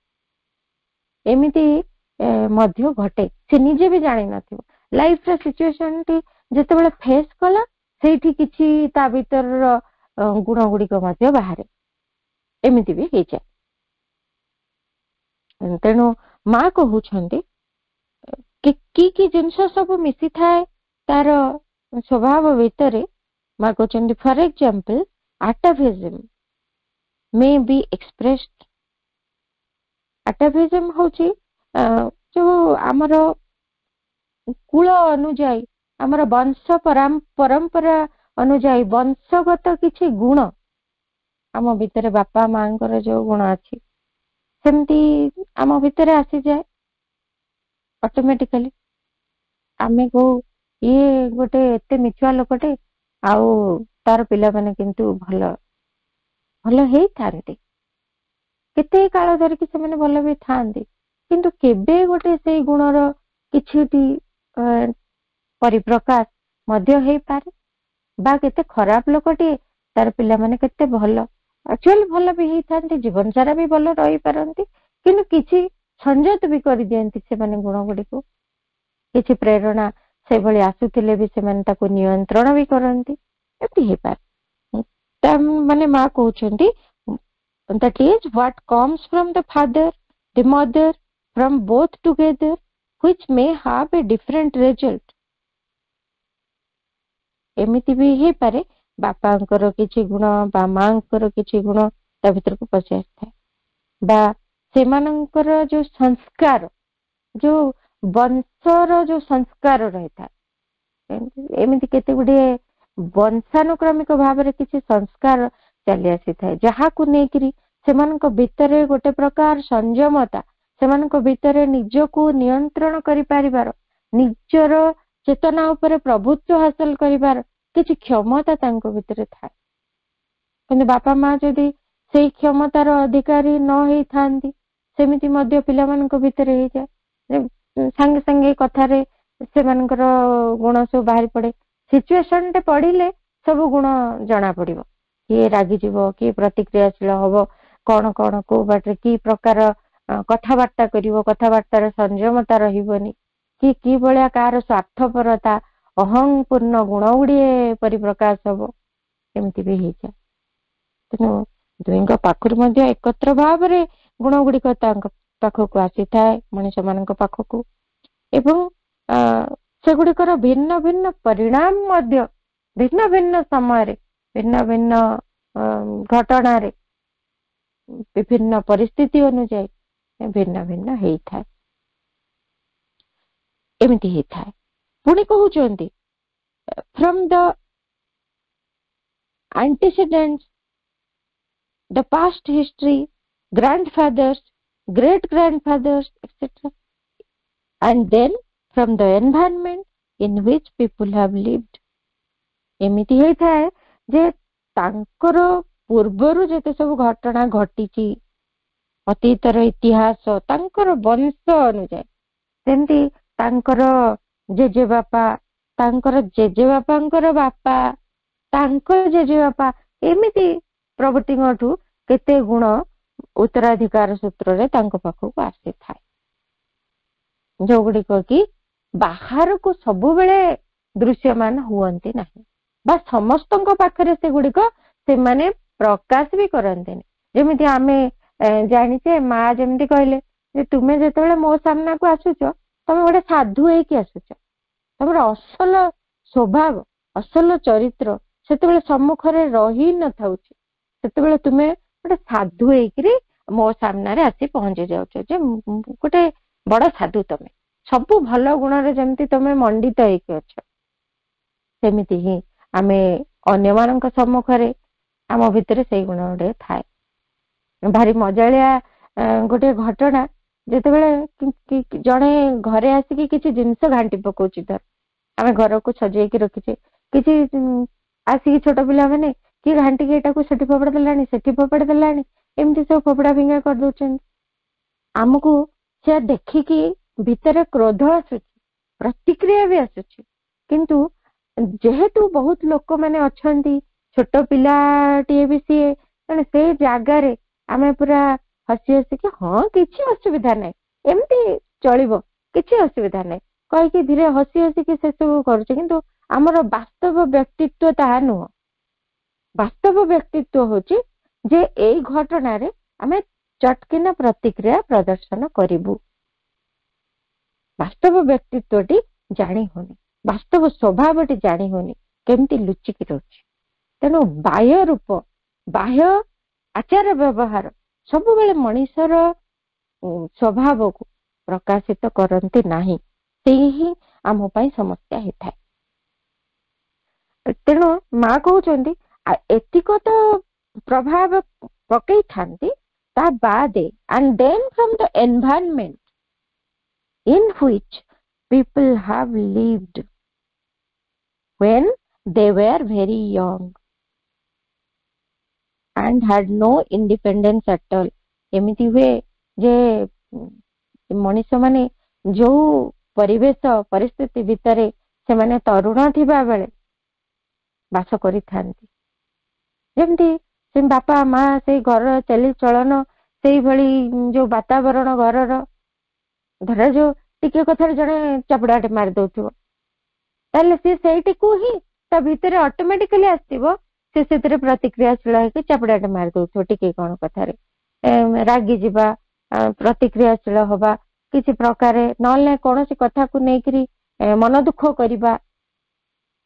ଏମିତି ମଧ୍ୟ ଘଟେ, ସେ ନିଜେ ବି ଜାଣିନଥିବ। ଲାଇଫର ସିଚୁଏସନଟି ଯେତେବେଳେ ଫେସ୍ କଲା, ସେଇଠି କିଛି ତା ଭିତରର ଗୁଣ ଗୁଡିକ ମଧ୍ୟ ବାହାରେ। ଏମିତି ବି ହେଇଯାଏ। ତେଣୁ ମା କହୁଛନ୍ତି କି ଜିନିଷ ସବୁ ମିଶିଥାଏ ତାର ସ୍ୱଭାବ ଭିତରେ। ମା କହୁଛନ୍ତି ଫର ଏକ୍ସାମ୍ପଲ ଆଟାଭିଜମ ମେ ବି ଏକ୍ସପ୍ରେସ୍ଡ। ଆଟାଭିଜମ ହଉଛି ଯୋଉ ଆମର କୂଳ ଅନୁଯାୟୀ, ଆମର ବଂଶ ପରମ୍ପରା ଅନୁଯାୟୀ ବଂଶଗତ କିଛି ଗୁଣ ଆମ ଭିତରେ, ବାପା ମାଙ୍କର ଯୋଉ ଗୁଣ ଅଛି ସେମିତି ଆମ ଭିତରେ ଆସିଯାଏ ଅଟୋମେଟିକାଲି। ଆମେ କହୁ ଇଏ ଗୋଟେ ଏତେ ମିଛୁଆ ଲୋକଟେ, ଆଉ ତାର ପିଲାମାନେ କିନ୍ତୁ ଭଲ ଭଲ ହେଇଥାନ୍ତି, କେତେ କାଳ ଧରିକି ସେମାନେ ଭଲ ବି ଥାନ୍ତି, କିନ୍ତୁ କେବେ ଗୋଟେ ସେଇ ଗୁଣର କିଛିଟି ପରିପ୍ରକାଶ ମଧ୍ୟ ହେଇପାରେ। ବା କେତେ ଖରାପ ଲୋକଟିଏ, ତାର ପିଲାମାନେ କେତେ ଭଲ, ଆକ୍ଚୁଆଲି ଭଲ ବି ହେଇଥାନ୍ତି, ଜୀବନ ସାରା ବି ଭଲ ରହିପାରନ୍ତି, କିନ୍ତୁ କିଛି ସଂଯତ ବି କରିଦିଅନ୍ତି ସେମାନେ ଗୁଣ ଗୁଡିକୁ। କିଛି ପ୍ରେରଣା ସେଭଳି ଆସୁଥିଲେ ବି ସେମାନେ ତାକୁ ନିୟନ୍ତ୍ରଣ ବି କରନ୍ତି, ଏମିତି ହେଇପାରେ। ତା ମାନେ ମା କହୁଛନ୍ତି that is what comes from the father, the mother, from both together, which may have a different result. ଏମିତି ବି ହେଇପାରେ ବାପାଙ୍କର କିଛି ଗୁଣ ବା ମାଙ୍କର କିଛି ଗୁଣ ତା ଭିତରକୁ ପଶି ଆସିଥାଏ, ବା ସେମାନଙ୍କର ଯୋଉ ସଂସ୍କାର, ଯୋଉ ବଂଶର ଯୋଉ ସଂସ୍କାର ରହିଥାଏ, ଏମିତି କେତେ ଗୁଡିଏ ବଂଶାନୁକ୍ରମିକ ଭାବରେ କିଛି ସଂସ୍କାର ଚାଲି ଆସିଥାଏ, ଯାହାକୁ ନେଇକରି ସେମାନଙ୍କ ଭିତରେ ଗୋଟେ ପ୍ରକାର ସଂଯମତା, ସେମାନଙ୍କ ଭିତରେ ନିଜକୁ ନିୟନ୍ତ୍ରଣ କରିପାରିବାର, ନିଜର ଚେତନା ଉପରେ ପ୍ରଭୁତ୍ୱ ହାସଲ କରିବାର କିଛି କ୍ଷମତା ତାଙ୍କ ଭିତରେ ଥାଏ। କିନ୍ତୁ ବାପା ମା ଯଦି ସେଇ କ୍ଷମତାର ଅଧିକାରୀ ନ ହେଇଥାନ୍ତି, ସେମିତି ମଧ୍ୟ ପିଲାମାନଙ୍କ ଭିତରେ ହେଇଯାଏ, ସାଙ୍ଗେ ସାଙ୍ଗେ କଥାରେ ସେମାନଙ୍କର ଗୁଣ ସବୁ ବାହାରି ପଡେ। ସିଚୁଏସନ ଟେ ପଡିଲେ ସବୁ ଗୁଣ ଜଣା ପଡିବ, କିଏ ରାଗିଯିବ, କିଏ ପ୍ରତିକ୍ରିୟାଶୀଳ ହବ, କଣ କଣ କୋଉ ବାଟରେ କି ପ୍ରକାର କଥାବାର୍ତ୍ତା କରିବ, କଥାବାର୍ତ୍ତାର ସଂଯମତା ରହିବନି, କି ଭଳିଆ କାହାର ସ୍ୱାର୍ଥପରତା ଅହଂପୂର୍ଣ୍ଣ ଗୁଣ ଗୁଡିଏ ପରିପ୍ରକାଶ ହବ, ଏମିତି ବି ହେଇଯାଏ। ତେଣୁ ଦୁହିଁଙ୍କ ପାଖରୁ ମଧ୍ୟ ଏକତ୍ର ଭାବରେ ଗୁଣ ଗୁଡିକ ତାଙ୍କ ପାଖକୁ ଆସିଥାଏ, ମଣିଷ ମାନଙ୍କ ପାଖକୁ, ଏବଂ ସେଗୁଡିକର ଭିନ୍ନ ଭିନ୍ନ ପରିଣାମ ମଧ୍ୟ ଭିନ୍ନ ଭିନ୍ନ ସମୟରେ, ଭିନ୍ନ ଭିନ୍ନ ଘଟଣାରେ, ବିଭିନ୍ନ ପରିସ୍ଥିତି ଅନୁଯାୟୀ ଭିନ୍ନ ଭିନ୍ନ ହେଇଥାଏ, ଏମିତି ହେଇଥାଏ। ପୁଣି କହୁଛନ୍ତି from the antecedents, the past history, grandfathers, great grandfathers, etc., and then from the environment in which people have lived. ଏମିତି ହେଇଥାଏ ଯେ ତାଙ୍କର ପୂର୍ବରୁ ଯେତେ ସବୁ ଘଟଣା ଘଟିଛି, ଅତୀତର ଇତିହାସ, ତାଙ୍କର ବଂଶ ଅନୁଯାୟୀ, ସେମିତି ତାଙ୍କର ଜେଜେବାପା, ତାଙ୍କର ଜେଜେବାପାଙ୍କର ବାପା, ତାଙ୍କ ଜେଜେବାପା, ଏମିତି ପ୍ରଭୃତିଙ୍କଠୁ କେତେ ଗୁଣ ଉତ୍ତରାଧିକାର ସୂତ୍ରରେ ତାଙ୍କ ପାଖକୁ ଆସିଥାଏ, ଯୋଉଗୁଡିକ କି ବାହାରକୁ ସବୁବେଳେ ଦୃଶ୍ୟମାନ ହୁଅନ୍ତି ନାହିଁ, ବା ସମସ୍ତଙ୍କ ପାଖରେ ସେଗୁଡିକ ସେମାନେ ପ୍ରକାଶ ବି କରନ୍ତିନି। ଯେମିତି ଆମେ ଜାଣିଛେ, ମା ଯେମିତି କହିଲେ ଯେ ତୁମେ ଯେତେବେଳେ ମୋ ସାମ୍ନାକୁ ଆସୁଛ, ତମେ ଗୋଟେ ସାଧୁ ହେଇକି ଆସୁଛ, ତମର ଅସଲ ସ୍ୱଭାବ, ଅସଲ ଚରିତ୍ର ସେତେବେଳେ ସମ୍ମୁଖରେ ରହି ନଥାଉଛି, ସେତେବେଳେ ତୁମେ ଗୋଟେ ସାଧୁ ହେଇକିରି ମୋ ସାମ୍ନାରେ ଆସି ପହଞ୍ଚି ଯାଉଛ, ଯେ ଗୋଟେ ବଡ ସାଧୁ, ତମେ ସବୁ ଭଲ ଗୁଣରେ ଯେମିତି ତମେ ମଣ୍ଡିତ ହେଇକି ଅଛ, ସେମିତି ହିଁ ଆମେ ଅନ୍ୟମାନଙ୍କ ସମ୍ମୁଖରେ ଆମ ଭିତରେ ସେଇ ଗୁଣ ଗୁଡେ ଥାଏ। ଭାରି ମଜାଳିଆ ଗୋଟେ ଘଟଣା, ଯେତେବେଳେ ଜଣେ ଘରେ ଆସିକି କିଛି ଜିନିଷ ଘାଣ୍ଟି ପକଉଛି, ଧର ଆମେ ଘରକୁ ସଜେଇକି ରଖିଛେ, କିଛି ଆସିକି ଛୋଟ ପିଲାମାନେ କିଏ ଘାଣ୍ଟିକି ଏଟାକୁ ସେଠି ଫୋପାଡ଼ି ଦେଲାଣି, ସେଠି ଫୋପାଡ଼ି ଦେଲାଣି, ଏମିତି ସବୁ ଫୋପଡା ଫିଙ୍ଗା କରିଦଉଛନ୍ତି। ଆମକୁ ସେ ଦେଖିକି ଭିତରେ କ୍ରୋଧ ଆସୁଛି, ପ୍ରତିକ୍ରିୟା ବି ଆସୁଛି, କିନ୍ତୁ ଯେହେତୁ ବହୁତ ଲୋକମାନେ ଅଛନ୍ତି, ଛୋଟ ପିଲାଟିଏ ବି ସିଏ, ତେଣୁ ସେଇ ଜାଗାରେ ଆମେ ପୁରା ହସି ହସିକି ହଁ କିଛି ଅସୁବିଧା ନାହିଁ, ଏମିତି ଚଳିବ, କିଛି ଅସୁବିଧା ନାହିଁ କହିକି ଧୀରେ ହସି ହସିକି ସେସବୁ କରୁଛେ, କିନ୍ତୁ ଆମର ବାସ୍ତବ ବ୍ୟକ୍ତିତ୍ୱ ତାହା ନୁହଁ। ବାସ୍ତବ ବ୍ୟକ୍ତିତ୍ୱ ହଉଛି ଯେ ଏଇ ଘଟଣାରେ ଆମେ ଚଟକିନା ପ୍ରତିକ୍ରିୟା ପ୍ରଦର୍ଶନ କରିବୁ। ବାସ୍ତବ ବ୍ୟକ୍ତିତ୍ୱଟି ଜାଣି ହଉନି, ବାସ୍ତବ ସ୍ୱଭାବଟି ଜାଣି ହଉନି, କେମିତି ଲୁଚିକି ରହୁଛି। ତେଣୁ ବାହ୍ୟ ରୂପ, ବାହ୍ୟ ଆଚାର ବ୍ୟବହାର ସବୁବେଳେ ମଣିଷର ସ୍ୱଭାବକୁ ପ୍ରକାଶିତ କରନ୍ତି ନାହିଁ, ସେଇ ହିଁ ଆମ ପାଇଁ ସମସ୍ୟା ହେଇଥାଏ। ତେଣୁ ମା କହୁଛନ୍ତି ଏତିକ ତ ପ୍ରଭାବ ପକେଇଥାନ୍ତି, ତା ବାଦେ and then from the environment in which people have lived when they were very young and had no independence at all। ଏମିତି ହୁଏ ଯେ ମଣିଷ ମାନେ ଯୋଉ ପରିବେଶ ପରିସ୍ଥିତି ଭିତରେ ସେମାନେ ତରୁଣ ଥିବା ବେଳେ ବାସ କରିଥାନ୍ତି, ଯେମିତି ସେ ବାପା ମା ସେଇ ଘରର ଚାଲିଚଳନ ସେଇଭଳି ଯୋଉ ବାତାବରଣ ଘରର, ଧର ଯୋଉ ଟିକେ କଥାରେ ଜଣେ ଚାପୁଡାଟେ ମାରି ଦଉଥିବ, ତାହେଲେ ସେ ସେଇଟିକୁ ହିଁ ତା ଭିତରେ ଅଟୋମେଟିକାଲି ଆସିବ, ସେ ସେଥିରେ ପ୍ରତିକ୍ରିୟାଶୀଳ ହେଇକି ଚାପୁଡାଟେ ମାରି ଦଉଥିବ। ଟିକେ କଣ କଥାରେ ରାଗି ଯିବା, ପ୍ରତିକ୍ରିୟାଶୀଳ ହବା କିଛି ପ୍ରକାରେ, ନହେଲେ କୌଣସି କଥାକୁ ନେଇକରି ମନ ଦୁଃଖ କରିବା,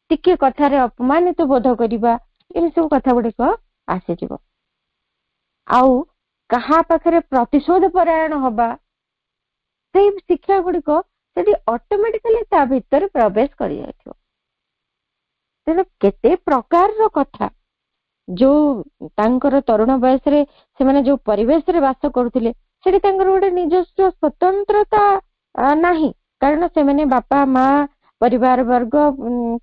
ଟିକେ କଥାରେ ଅପମାନିତ ବୋଧ କରିବା, ଏମିତି ସବୁ କଥା ଗୁଡିକ ଆସିଯିବ। ଆଉ କାହା ପାଖରେ ପ୍ରତିଶୋଧ ପରାୟଣ ହବା, ସେଇ ଶିକ୍ଷା ଗୁଡିକ ସେଠି ଅଟୋମେଟିକାଲି ତା ଭିତରେ ପ୍ରବେଶ କରି ଯାଇଥିବ। ତେଣୁ କେତେ ପ୍ରକାରର କଥା ଯୋଉ ତାଙ୍କର ତରୁଣ ବୟସରେ ସେମାନେ ଯୋଉ ପରିବେଶରେ ବାସ କରୁଥିଲେ, ସେଠି ତାଙ୍କର ଗୋଟେ ନିଜସ୍ୱ ସ୍ୱତନ୍ତ୍ରତା ନାହିଁ, କାରଣ ସେମାନେ ବାପା ମା ପରିବାର ବର୍ଗ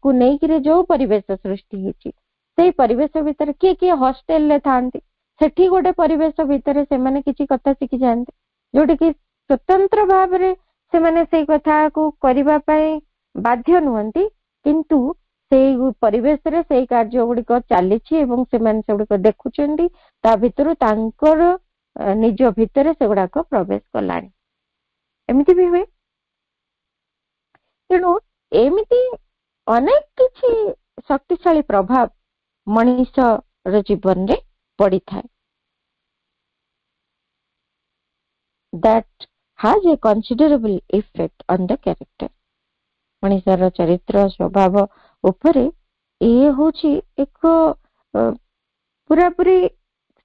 କୁ ନେଇକିରି ଯୋଉ ପରିବେଶ ସୃଷ୍ଟି ହେଇଛି, ସେଇ ପରିବେଶ ଭିତରେ କିଏ କିଏ ହଷ୍ଟେଲରେ ଥାନ୍ତି, ସେଠି ଗୋଟେ ପରିବେଶ ଭିତରେ ସେମାନେ କିଛି କଥା ଶିଖି ଯାଆନ୍ତି, ଯୋଉଠି କି ସ୍ୱତନ୍ତ୍ର ଭାବରେ ସେମାନେ ସେଇ କଥାକୁ କରିବା ପାଇଁ ବାଧ୍ୟ ନୁହନ୍ତି, କିନ୍ତୁ ସେଇ ପରିବେଶରେ ସେଇ କାର୍ଯ୍ୟ ଗୁଡିକ ଚାଲିଛି ଏବଂ ସେମାନେ ସେଗୁଡିକ ଦେଖୁଛନ୍ତି, ତା ଭିତରୁ ତାଙ୍କର ନିଜ ଭିତରେ ସେଗୁଡାକ ପ୍ରବେଶ କଲାଣି, ଏମିତି ବି ହୁଏ। ତେଣୁ ଏମିତି ଅନେକ କିଛି ଶକ୍ତିଶାଳୀ ପ୍ରଭାବ ମଣିଷର ଜୀବନରେ ପଡିଥାଏ, that has a considerable effect on the character। ମଣିଷର ଚରିତ୍ର ସ୍ୱଭାବ ଉପରେ ଇଏ ହଉଛି ଏକ ପୁରାପୁରି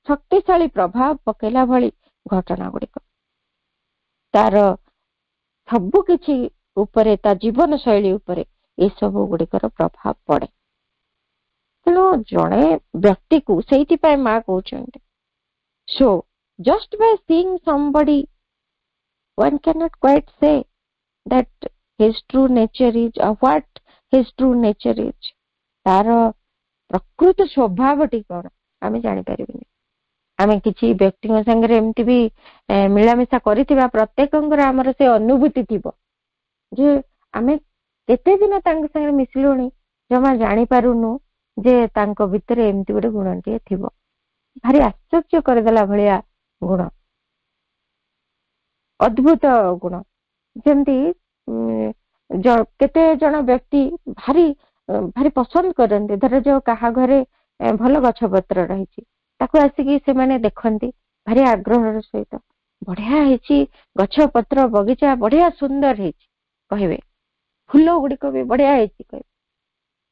ଶକ୍ତିଶାଳୀ ପ୍ରଭାବ ପକେଇଲା ଭଳି ଘଟଣା ଗୁଡିକ, ତାର ସବୁ କିଛି ଉପରେ, ତା ଜୀବନ ଶୈଳୀ ଉପରେ ଏସବୁ ଗୁଡିକର ପ୍ରଭାବ ପଡେ। ତେଣୁ ଜଣେ ବ୍ୟକ୍ତିକୁ ସେଇଥିପାଇଁ ମା କହୁଛନ୍ତି, so just by seeing somebody one cannot quite say that his true nature is or what his true nature is। ତାର ପ୍ରକୃତ ସ୍ୱଭାବଟି କଣ ଆମେ ଜାଣିପାରିବିନି। ଆମେ କିଛି ବ୍ୟକ୍ତିଙ୍କ ସାଙ୍ଗରେ ଏମିତି ବି ମିଳାମିଶା କରିଥିବା, ପ୍ରତ୍ୟେକଙ୍କର ଆମର ସେ ଅନୁଭୂତି ଥିବ ଯେ ଆମେ କେତେ ଦିନ ତାଙ୍କ ସାଙ୍ଗରେ ମିଶିଲୁଣି, ଜମା ଜାଣିପାରୁନୁ ଯେ ତାଙ୍କ ଭିତରେ ଏମିତି ଗୋଟେ ଗୁଣଟିଏ ଥିବ, ଭାରି ଆଶ୍ଚର୍ଯ୍ୟ କରିଦେଲା ଭଳିଆ ଗୁଣ, ଅଦ୍ଭୁତ ଗୁଣ। ଯେମିତି କେତେ ଜଣ ବ୍ୟକ୍ତି ଭାରି ଭାରି ପସନ୍ଦ କରନ୍ତି, ଧର ଯୋଉ କାହା ଘରେ ଭଲ ଗଛ ପତ୍ର ରହିଛି, ତାକୁ ଆସିକି ସେମାନେ ଦେଖନ୍ତି ଭାରି ଆଗ୍ରହର ସହିତ, ବଢିଆ ହେଇଛି ଗଛ ପତ୍ର ବଗିଚା, ବଢିଆ ସୁନ୍ଦର ହେଇଛି କହିବେ, ଫୁଲ ଗୁଡିକ ବି ବଢିଆ ହେଇଛି କହିବେ,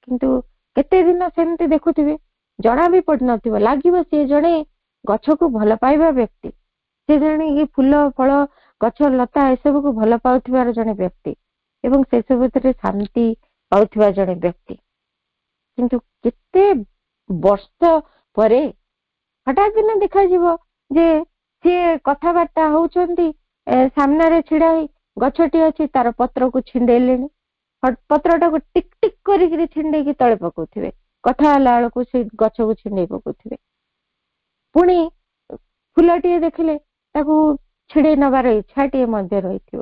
କିନ୍ତୁ କେତେ ଦିନ ସେମିତି ଦେଖୁଥିବେ, ଜଣା ବି ପଡୁନଥିବ, ଲାଗିବ ସେ ଜଣେ ଗଛକୁ ଭଲ ପାଇବା ବ୍ୟକ୍ତି, ସେ ଜଣେ ଫୁଲ ଫଳ ଗଛ ଲତା ଏସବୁକୁ ଭଲ ପାଉଥିବାର ଜଣେ ବ୍ୟକ୍ତି ଏବଂ ସେସବୁଥିରେ ଶାନ୍ତି ପାଉଥିବା ଜଣେ ବ୍ୟକ୍ତି। କିନ୍ତୁ କେତେ ବର୍ଷ ପରେ ହଠାତ୍ ଦିନ ଦେଖାଯିବ ଯେ ସିଏ କଥାବାର୍ତ୍ତା ହଉଛନ୍ତି, ସାମ୍ନାରେ ଛିଡା ହେଇ ଗଛଟି ଅଛି, ତାର ପତ୍ରକୁ ଛିଣ୍ଡେଇଲେଣି, ପତ୍ରଟାକୁ ଟିକ ଟିକ କରିକିରି ଛିଣ୍ଡେଇକି ତଳେ ପକଉଥିବେ, କଥା ହେଲା ବେଳକୁ ସେ ଗଛକୁ ଛିଣ୍ଡେଇ ପକଉଥିବେ। ପୁଣି ଫୁଲଟିଏ ଦେଖିଲେ ତାକୁ ଛିଡେଇ ନବାର ଇଚ୍ଛାଟିଏ ମଧ୍ୟ ରହିଥିବ,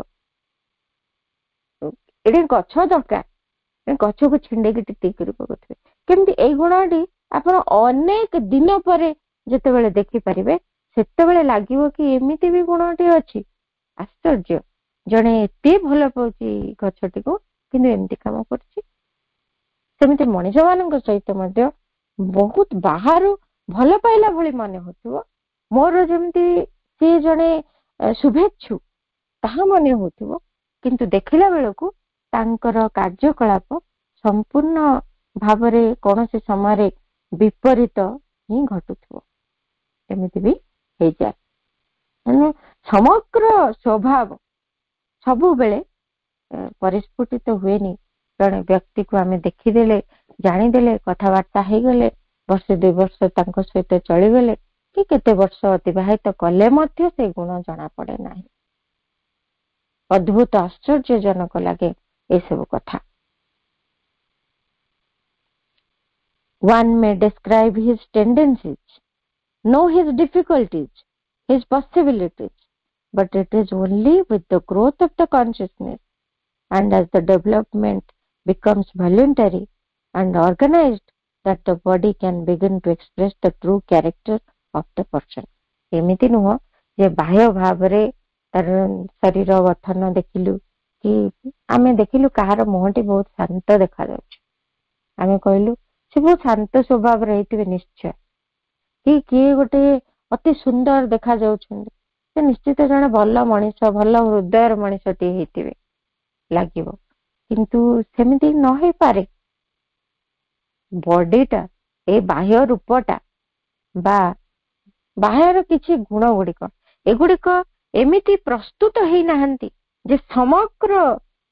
ଏଠି ଗଛ ଦରକାର, ଗଛକୁ ଛିଣ୍ଡେଇକି ଟିକ ଟିକ କରି ପକଉଥିବେ। କେମିତି ଏଇ ଗୁଣଟି ଆପଣ ଅନେକ ଦିନ ପରେ ଯେତେବେଳେ ଦେଖିପାରିବେ, ସେତେବେଳେ ଲାଗିବ କି ଏମିତି ବି ଗୁଣଟି ଅଛି। ଆଶ୍ଚର୍ଯ୍ୟ, ଜଣେ ଏତେ ଭଲ ପାଉଛି ଗଛଟିକୁ କିନ୍ତୁ ଏମିତି କାମ କରୁଛି। ସେମିତି ମଣିଷ ମାନଙ୍କ ସହିତ ମଧ୍ୟ ବହୁତ ବାହାରୁ ଭଲ ପାଇଲା ଭଳି ମନେ ହଉଥିବ, ମୋର ଯେମିତି ସେ ଜଣେ शुभेच्छु ताहा मने होथिबो किंतु देखिला बेलକୁ तांकर कार्यकलाप संपूर्ण भावरे कोनोसी समय विपरीत ही घटुथिबो एमिति भी हे जाय माने समग्र स्वभाव सबु बेले परिस्फुटित हुएनी जड़े व्यक्ति को आम देखीदेले जानीदेले कथबार्ता हो गले वर्षे 2 वर्ष तांको सहित चलीगले कि केते वर्ष अतिबाहित कले मध्य से गुण जना पड़े नाही अद्भुत आश्चर्यजनक लगे ये सब कथा one may describe his tendencies know his difficulties his possibilities but it is only with the growth of the consciousness and as the development becomes voluntary and organized that the body can begin to express the true character of the person एमिति नुह जे बाह्य भाव रे तर शरीर गठन देखिलु कि आमे देखिलु कहार मुहटी बहुत शांत देखा जाउछ आमे कहलु से बहुत शांत स्वभाव रहितबे निश्चय कि किए गोटे अति सुंदर देखा जाउछन से निश्चित जने भल मनीष भल हृदयर मनीषटी हेतिबे लागिबो किंतु सेमिति न हे पारे बॉडीटा ए बाह्य रूपटा बा बाह्यर किछि गुण गुड़िक एगुड़िक एमिति प्रस्तुत हेई नाहंती जे समग्र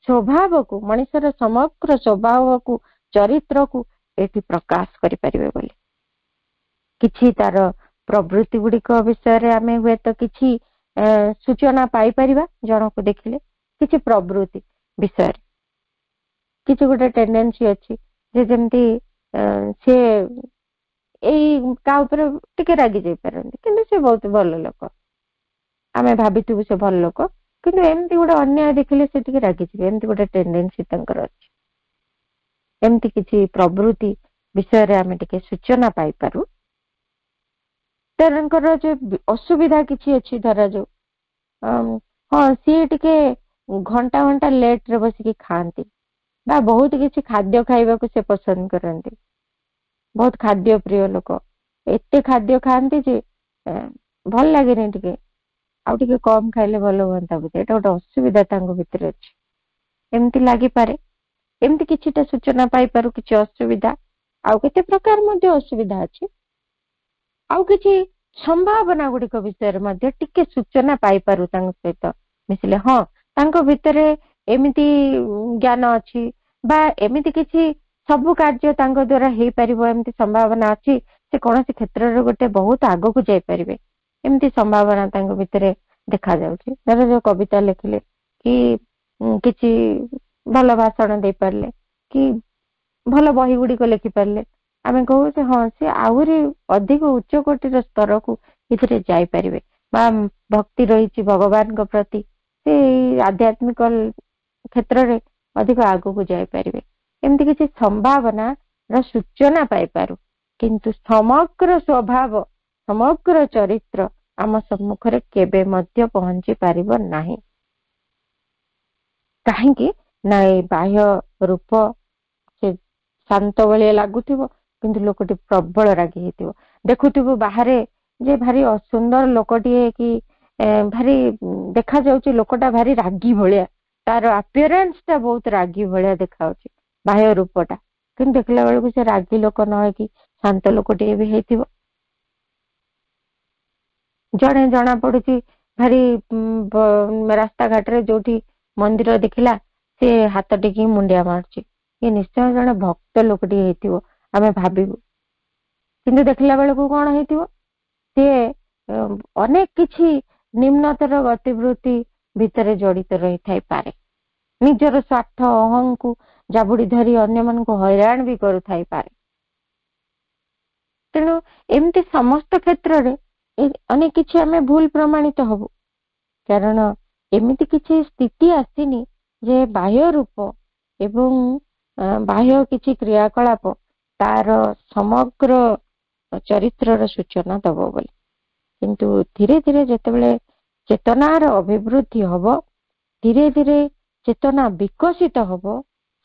स्वभाव को मनुष्यर समग्र स्वभाव को चरित्र को एटी प्रकाश करि परिबे बोली किछि तार प्रवृत्ति गुड़िक विषय रे आमे हुए तो किछि सूचना पाई परिबा जन को देखिले किछि प्रवृत्ति विषय रे किछि गोटे टेंडेंसी अछि जे जेमती से एई का ऊपर टिके रागी जाई परंती किंतु से बहुत भल लोक आमे भाबितु से भल लोक किंतु एमती गोटे अन्याय देखिले से टिके रागी जिवे एमती गोटे टेंडेंसी तंकर अछि एमती किछि प्रवृत्ति विषय रे आमे टिके सूचना पाई पारु तरंकर जो असुविधा किछि अछि धरा जो हां सी टिके घंटा घंटा लेट रे बसिकी खांती बा बहुत किछि खाद्य खाइबा को से पसंद करंती बहुत खाद्य प्रिय लोक एते खाद्य खांती जे भल लागे नै टिके आउ टिके कम खाइले भलो होंता बुते एटा गोटे असुविधा तांको भितर अछि एमती लागि पारे एमती किछिटा सूचना पाई पारु किछि असुविधा आउ केते प्रकार मध्ये असुविधा अछि आउ किछि संभावना गुड़िक विषय रे मध्ये टिके सूचना पाई पारु तांको सहित मिसिले हां तांको भितरे एमिति ज्ञान अछि बा एमिति किछि सब कार्य तांको द्वारा हेई परिबो एमिति संभावना अछि से कोनोसी क्षेत्र रे गोटे बहुत आगो को जाई परिबे एमिति संभावना तांको भितरे देखा जाउछि धर जो कविता लिखले कि किछि भल भाषण दे परले कि भल बही गुडी को लिखि परले आमे कहू जे हां से आउरी अधिक उच्च कोटि स्तर को इथरे जाई परिबे बा भक्ति रहिछि भगवान को प्रति से आध्यात्मिक क्षेत्र रे अधिक आगो को जाई परिबे एमती किछि संभावना र सूचना पाई पारु किंतु समग्र स्वभाव समग्र चरित्र आम सम्मुख रे केबे मध्य पहुंची पारिबो नाही काहेकि ना बाह्य रूप से शांत बलिया लागुथिबो किंतु लोकटी प्रबल रागी हेतिबो देखुथिबो बाहरे जे भारी असुंदर लोकटी कि भारी देखा जाउची लोकटा भारी रागी भलिया तार अपीयरेंस ता बहुत रागी भलिया देखाउची बाह्य रूपटा किंतु देखला बेलକୁ से रागी लोक न है कि शांत लोकटी भी हेतिबो जणे जना पडुची भारी रास्ता घाट रे जोठी मंदिर देखिला से हाथ टेकी मुंडिया मारची ये निश्चय जने भक्त लोकटी हेतिबो आमे भाबिबु किंतु देखला बेलକୁ कोन हेतिबो से अनेक किछि निम्नतर गतिवृत्ति भितरे जड़ित रही थाई पारे निजर स्वार्थ अहं को जाबुड़ी धरी अन्य मन को हैरान भी करू थाई पारे तेणु एमती समस्त क्षेत्र रे अनेक किछि आमे भूल प्रमाणित हबु कारण एमिति किछि स्थिति आसीनी जे बाह्य रूप एवं बाह्य किछि क्रियाकलाप तार समग्र चरित्र सूचना दबो बोली किंतु धीरे धीरे जेतेबेले चेतनार अभिवृद्धि हबो धीरे धीरे चेतना विकसित हबो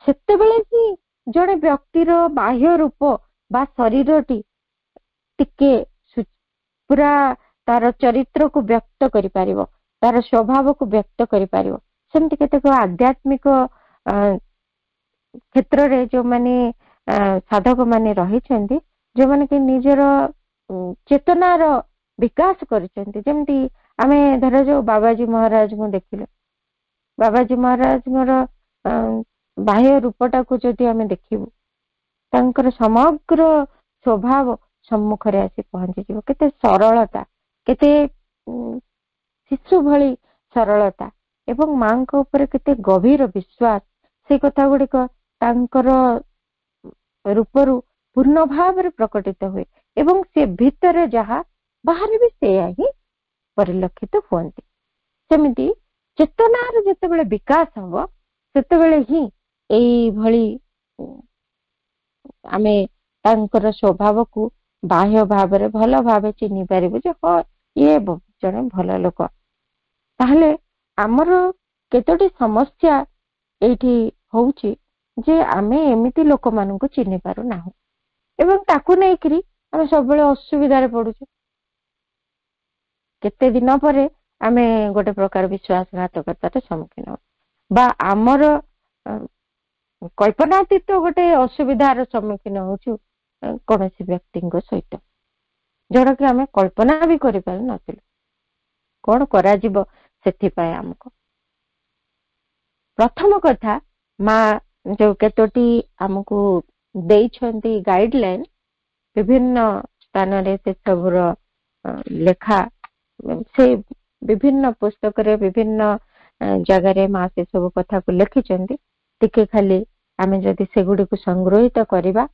सेतेबेले ही जड़े व्यक्तिर बाह्य रूप बा शरीरटी टिके पूरा ତାର ଚରିତ୍ରକୁ ବ୍ୟକ୍ତ କରିପାରିବ, ତାର ସ୍ୱଭାବକୁ ବ୍ୟକ୍ତ କରିପାରିବ। ସେମିତି କେତେକ ଆଧ୍ୟାତ୍ମିକ କ୍ଷେତ୍ରରେ ଯୋଉମାନେ ସାଧକ ମାନେ ରହିଛନ୍ତି, ଯୋଉମାନେ କି ନିଜର ଚେତନାର ବିକାଶ କରିଛନ୍ତି। ଯେମିତି ଆମେ ଧରାଯାଉ ବାବାଜୀ ମହାରାଜଙ୍କୁ ଦେଖିଲେ, ବାବାଜୀ ମହାରାଜଙ୍କର ବାହ୍ୟ ରୂପଟାକୁ ଯଦି ଆମେ ଦେଖିବୁ, ତାଙ୍କର ସମଗ୍ର ସ୍ୱଭାବ ସମ୍ମୁଖରେ ଆସି ପହଞ୍ଚିଯିବ। କେତେ ସରଳତା, କେତେ ଶିଶୁ ଭଳି ସରଳତା ଏବଂ ମାଙ୍କ ଉପରେ କେତେ ଗଭୀର ବିଶ୍ୱାସ, ସେ କଥା ଗୁଡିକ ତାଙ୍କର ରୂପରୁ ପୂର୍ଣ୍ଣ ଭାବରେ ପ୍ରକଟିତ ହୁଏ ଏବଂ ସେ ଭିତରେ ଯାହା ବାହାରେ ବି ସେୟା ହିଁ ପରିଲକ୍ଷିତ ହୁଅନ୍ତି। ସେମିତି ଚେତନାର ଯେତେବେଳେ ବିକାଶ ହବ, ସେତେବେଳେ ହିଁ ଏଇଭଳି ଆମେ ତାଙ୍କର ସ୍ୱଭାବକୁ ବାହ୍ୟ ଭାବରେ ଭଲ ଭାବେ ଚିହ୍ନି ପାରିବୁ ଯେ ହଁ, ଇଏ ଜଣେ ଭଲ ଲୋକ। ତାହେଲେ ଆମର କେତୋଟି ସମସ୍ୟା ଏଇଠି ହଉଛି ଯେ ଆମେ ଏମିତି ଲୋକମାନଙ୍କୁ ଚିହ୍ନି ପାରୁନାହୁଁ ଏବଂ ତାକୁ ନେଇକରି ଆମେ ସବୁବେଳେ ଅସୁବିଧାରେ ପଡୁଛୁ। କେତେ ଦିନ ପରେ ଆମେ ଗୋଟେ ପ୍ରକାର ବିଶ୍ୱାସଘାତକତାର ସମ୍ମୁଖୀନ ହଉ ବା ଆମର କଳ୍ପନାତୀତ ଗୋଟେ ଅସୁବିଧାର ସମ୍ମୁଖୀନ ହଉଛୁ କୌଣସି ବ୍ୟକ୍ତିଙ୍କ ସହିତ, ଯୋଉଟାକି ଆମେ କଳ୍ପନା ବି କରିପାରୁନଥିଲୁ। କଣ କରାଯିବ ସେଥିପାଇଁ ଆମକୁ ପ୍ରଥମ କଥା, ମା ଯୋଉ କେତୋଟି ଆମକୁ ଦେଇଛନ୍ତି ଗାଇଡଲାଇନ, ବିଭିନ୍ନ ସ୍ଥାନରେ ସେ ସବୁର ଲେଖା, ସେ ବିଭିନ୍ନ ପୁସ୍ତକରେ ବିଭିନ୍ନ ଜାଗାରେ ମା ସେ ସବୁ କଥାକୁ ଲେଖିଛନ୍ତି। ଟିକେ ଖାଲି ଆମେ ଯଦି ସେଗୁଡିକୁ ସଂଗୃହୀତ କରିବା,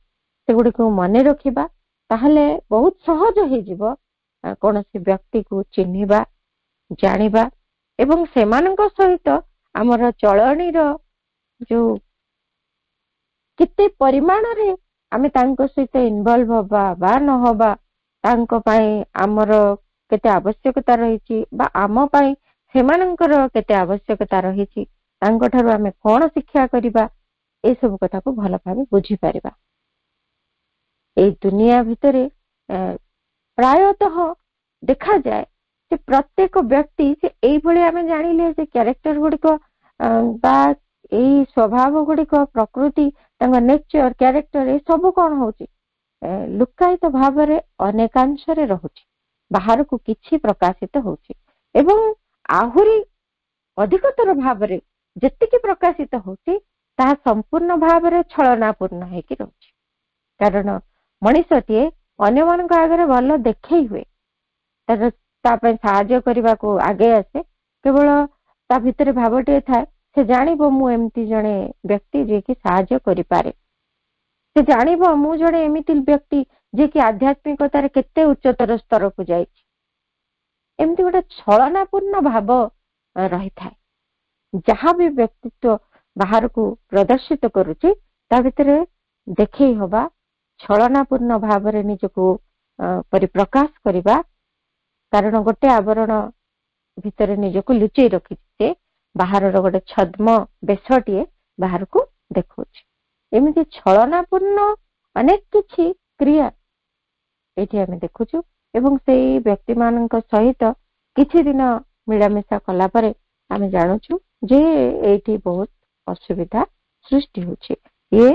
ସେଗୁଡିକୁ ମନେ ରଖିବା, ତାହେଲେ ବହୁତ ସହଜ ହେଇଯିବ କୌଣସି ବ୍ୟକ୍ତିକୁ ଚିହ୍ନିବା, ଜାଣିବା ଏବଂ ସେମାନଙ୍କ ସହିତ ଆମର ଚଳଣୀର ଯୋଉ କେତେ ପରିମାଣରେ ଆମେ ତାଙ୍କ ସହିତ ଇନଭଲ୍ଭ ହବା ବା ନହବା, ତାଙ୍କ ପାଇଁ ଆମର କେତେ ଆବଶ୍ୟକତା ରହିଛି ବା ଆମ ପାଇଁ ସେମାନଙ୍କର କେତେ ଆବଶ୍ୟକତା ରହିଛି, ତାଙ୍କଠାରୁ ଆମେ କଣ ଶିକ୍ଷା କରିବା, ଏସବୁ କଥାକୁ ଭଲ ଭାବେ ବୁଝିପାରିବା। ଏଇ ଦୁନିଆ ଭିତରେ ପ୍ରାୟତଃ ଦେଖାଯାଏ ଯେ ପ୍ରତ୍ୟେକ ବ୍ୟକ୍ତି ସେ ଏଇଭଳି ଆମେ ଜାଣିଲେ ଯେ କ୍ୟାରେକ୍ଟର ଗୁଡିକ ବା ଏଇ ସ୍ୱଭାବ ଗୁଡିକ, ପ୍ରକୃତି, ତାଙ୍କ ନେଚର, କ୍ୟାରେକ୍ଟର, ଏ ସବୁ କଣ ହଉଛି ଲୁକାୟିତ ଭାବରେ ଅନେକାଂଶରେ ରହୁଛି, ବାହାରକୁ କିଛି ପ୍ରକାଶିତ ହଉଛି ଏବଂ ଆହୁରି ଅଧିକତର ଭାବରେ ଯେତିକି ପ୍ରକାଶିତ ହଉଛି ତାହା ସମ୍ପୂର୍ଣ୍ଣ ଭାବରେ ଛଳନାପୂର୍ଣ୍ଣ ହେଇକି ରହୁଛି। କାରଣ ମଣିଷଟିଏ ଅନ୍ୟମାନଙ୍କ ଆଗରେ ଭଲ ଦେଖେଇ ହୁଏ, ତା ପାଇଁ ସାହାଯ୍ୟ କରିବାକୁ ଆଗେଇ ଆସେ, କେବଳ ତା ଭିତରେ ଭାବଟିଏ ଥାଏ, ସେ ଜାଣିବ ମୁଁ ଏମିତି ଜଣେ ବ୍ୟକ୍ତି ଯିଏକି ସାହାଯ୍ୟ କରିପାରେ, ସେ ଜାଣିବ ମୁଁ ଜଣେ ଏମିତି ବ୍ୟକ୍ତି ଯିଏକି ଆଧ୍ୟାତ୍ମିକତାରେ କେତେ ଉଚ୍ଚତର ସ୍ତରକୁ ଯାଇଛି। ଏମିତି ଗୋଟେ ଛଳନାପୂର୍ଣ୍ଣ ଭାବ ରହିଥାଏ। ଯାହା ବି ବ୍ୟକ୍ତିତ୍ୱ ବାହାରକୁ ପ୍ରଦର୍ଶିତ କରୁଛି ତା ଭିତରେ ଦେଖେଇ ହବା, ଛଳନାପୂର୍ଣ୍ଣ ଭାବରେ ନିଜକୁ ପରିପ୍ରକାଶ କରିବା, କାରଣ ଗୋଟେ ଆବରଣ ଭିତରେ ନିଜକୁ ଲୁଚେଇ ରଖିଛି, ସେ ବାହାରର ଗୋଟେ ଛଦ୍ମ ବେଶଟିଏ ବାହାରକୁ ଦେଖଉଛି। ଏମିତି ଛଳନାପୂର୍ଣ୍ଣ ଅନେକ କିଛି କ୍ରିୟା ଏଇଠି ଆମେ ଦେଖୁଛୁ ଏବଂ ସେଇ ବ୍ୟକ୍ତି ମାନଙ୍କ ସହିତ କିଛି ଦିନ ମିଳାମିଶା କଲା ପରେ ଆମେ ଜାଣୁଛୁ ଯେ ଏଇଠି ବହୁତ ଅସୁବିଧା ସୃଷ୍ଟି ହଉଛି। ଇଏ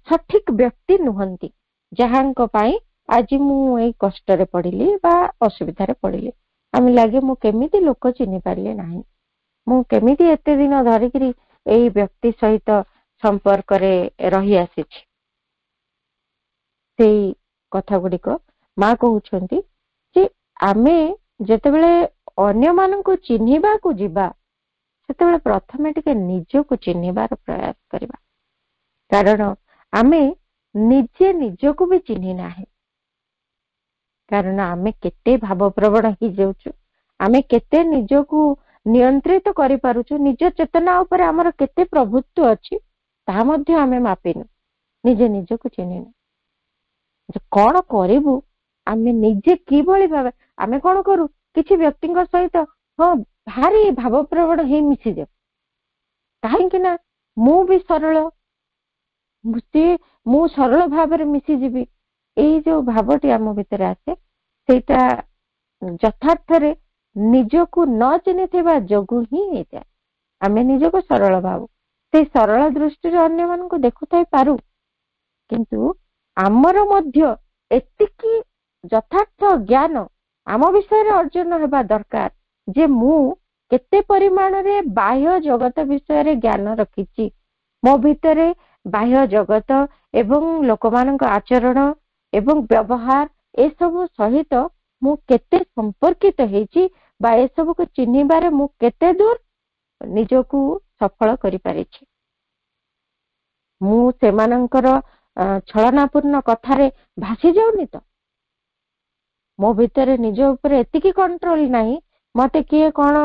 ସଠିକ ବ୍ୟକ୍ତି ନୁହନ୍ତି ଯାହାଙ୍କ ପାଇଁ ଆଜି ମୁଁ ଏଇ କଷ୍ଟରେ ପଡିଲି ବା ଅସୁବିଧାରେ ପଡିଲି। ଆମେ ଲାଗେ ମୁଁ କେମିତି ଲୋକ ଚିହ୍ନି ପାରିଲି ନାହିଁ, ମୁଁ କେମିତି ଏତେ ଦିନ ଧରିକିରି ଏଇ ବ୍ୟକ୍ତି ସହିତ ସମ୍ପର୍କରେ ରହି ଆସିଛି। ସେଇ କଥା ଗୁଡିକ ମା କହୁଛନ୍ତି ଯେ ଆମେ ଯେତେବେଳେ ଅନ୍ୟମାନଙ୍କୁ ଚିହ୍ନିବାକୁ ଯିବା, ସେତେବେଳେ ପ୍ରଥମେ ଟିକେ ନିଜକୁ ଚିହ୍ନିବାର ପ୍ରୟାସ କରିବା, କାରଣ ଆମେ ନିଜେ ନିଜକୁ ବି ଚିହ୍ନି ନାହିଁ। କାରଣ ଆମେ କେତେ ଭାବପ୍ରବଣ ହେଇଯାଉଛୁ, ଆମେ କେତେ ନିଜକୁ ନିୟନ୍ତ୍ରିତ କରିପାରୁଛୁ, ନିଜ ଚେତନା ଉପରେ ଆମର କେତେ ପ୍ରଭୁତ୍ୱ ଅଛି ତାହା ମଧ୍ୟ ଆମେ ମାପିନୁ, ନିଜେ ନିଜକୁ ଚିହ୍ନିନୁ। କଣ କରିବୁ, ଆମେ ନିଜେ କିଭଳି ଭାବେ ଆମେ କଣ କରୁ, କିଛି ବ୍ୟକ୍ତିଙ୍କ ସହିତ ହଁ ଭାରି ଭାବପ୍ରବଣ ହେଇ ମିଶିଯାଉ, କାହିଁକି ନା ମୁଁ ବି ସରଳ, ମୁଁ ସରଳ ଭାବରେ ମିଶିଯିବି, ଏଇ ଯୋଉ ଭାବଟି ଆମ ଭିତରେ ଆସେ ସେଇଟା ଯଥାର୍ଥରେ ନିଜକୁ ନ ଚିହ୍ନିଥିବା ଯୋଗୁ ହିଁ ହେଇଯାଏ। ଆମେ ନିଜକୁ ସରଳ ଭାବୁ, ସେଇ ସରଳ ଦୃଷ୍ଟିରେ ଅନ୍ୟମାନଙ୍କୁ ଦେଖୁଥାଇ ପାରୁ, କିନ୍ତୁ ଆମର ମଧ୍ୟ ଏତିକି ଯଥାର୍ଥ ଜ୍ଞାନ ଆମ ବିଷୟରେ ଅର୍ଜନ ହେବା ଦରକାର ଯେ ମୁଁ କେତେ ପରିମାଣରେ ବାହ୍ୟ ଜଗତ ବିଷୟରେ ଜ୍ଞାନ ରଖିଛି, ମୋ ଭିତରେ ବାହ୍ୟ ଜଗତ ଏବଂ ଲୋକମାନଙ୍କ ଆଚରଣ ଏବଂ ବ୍ୟବହାର ଏସବୁ ସହିତ ମୁଁ କେତେ ସମ୍ପର୍କିତ ହେଇଛି ବା ଏସବୁକୁ ଚିହ୍ନିବାରେ ମୁଁ କେତେ ଦୂର ନିଜକୁ ସଫଳ କରିପାରିଛି। ମୁଁ ସେମାନଙ୍କର ଛଳନାପୂର୍ଣ୍ଣ କଥାରେ ଭାସି ଯାଉନି ତ? ମୋ ଭିତରେ ନିଜ ଉପରେ ଏତିକି କଣ୍ଟ୍ରୋଲ ନାହିଁ, ମତେ କିଏ କଣ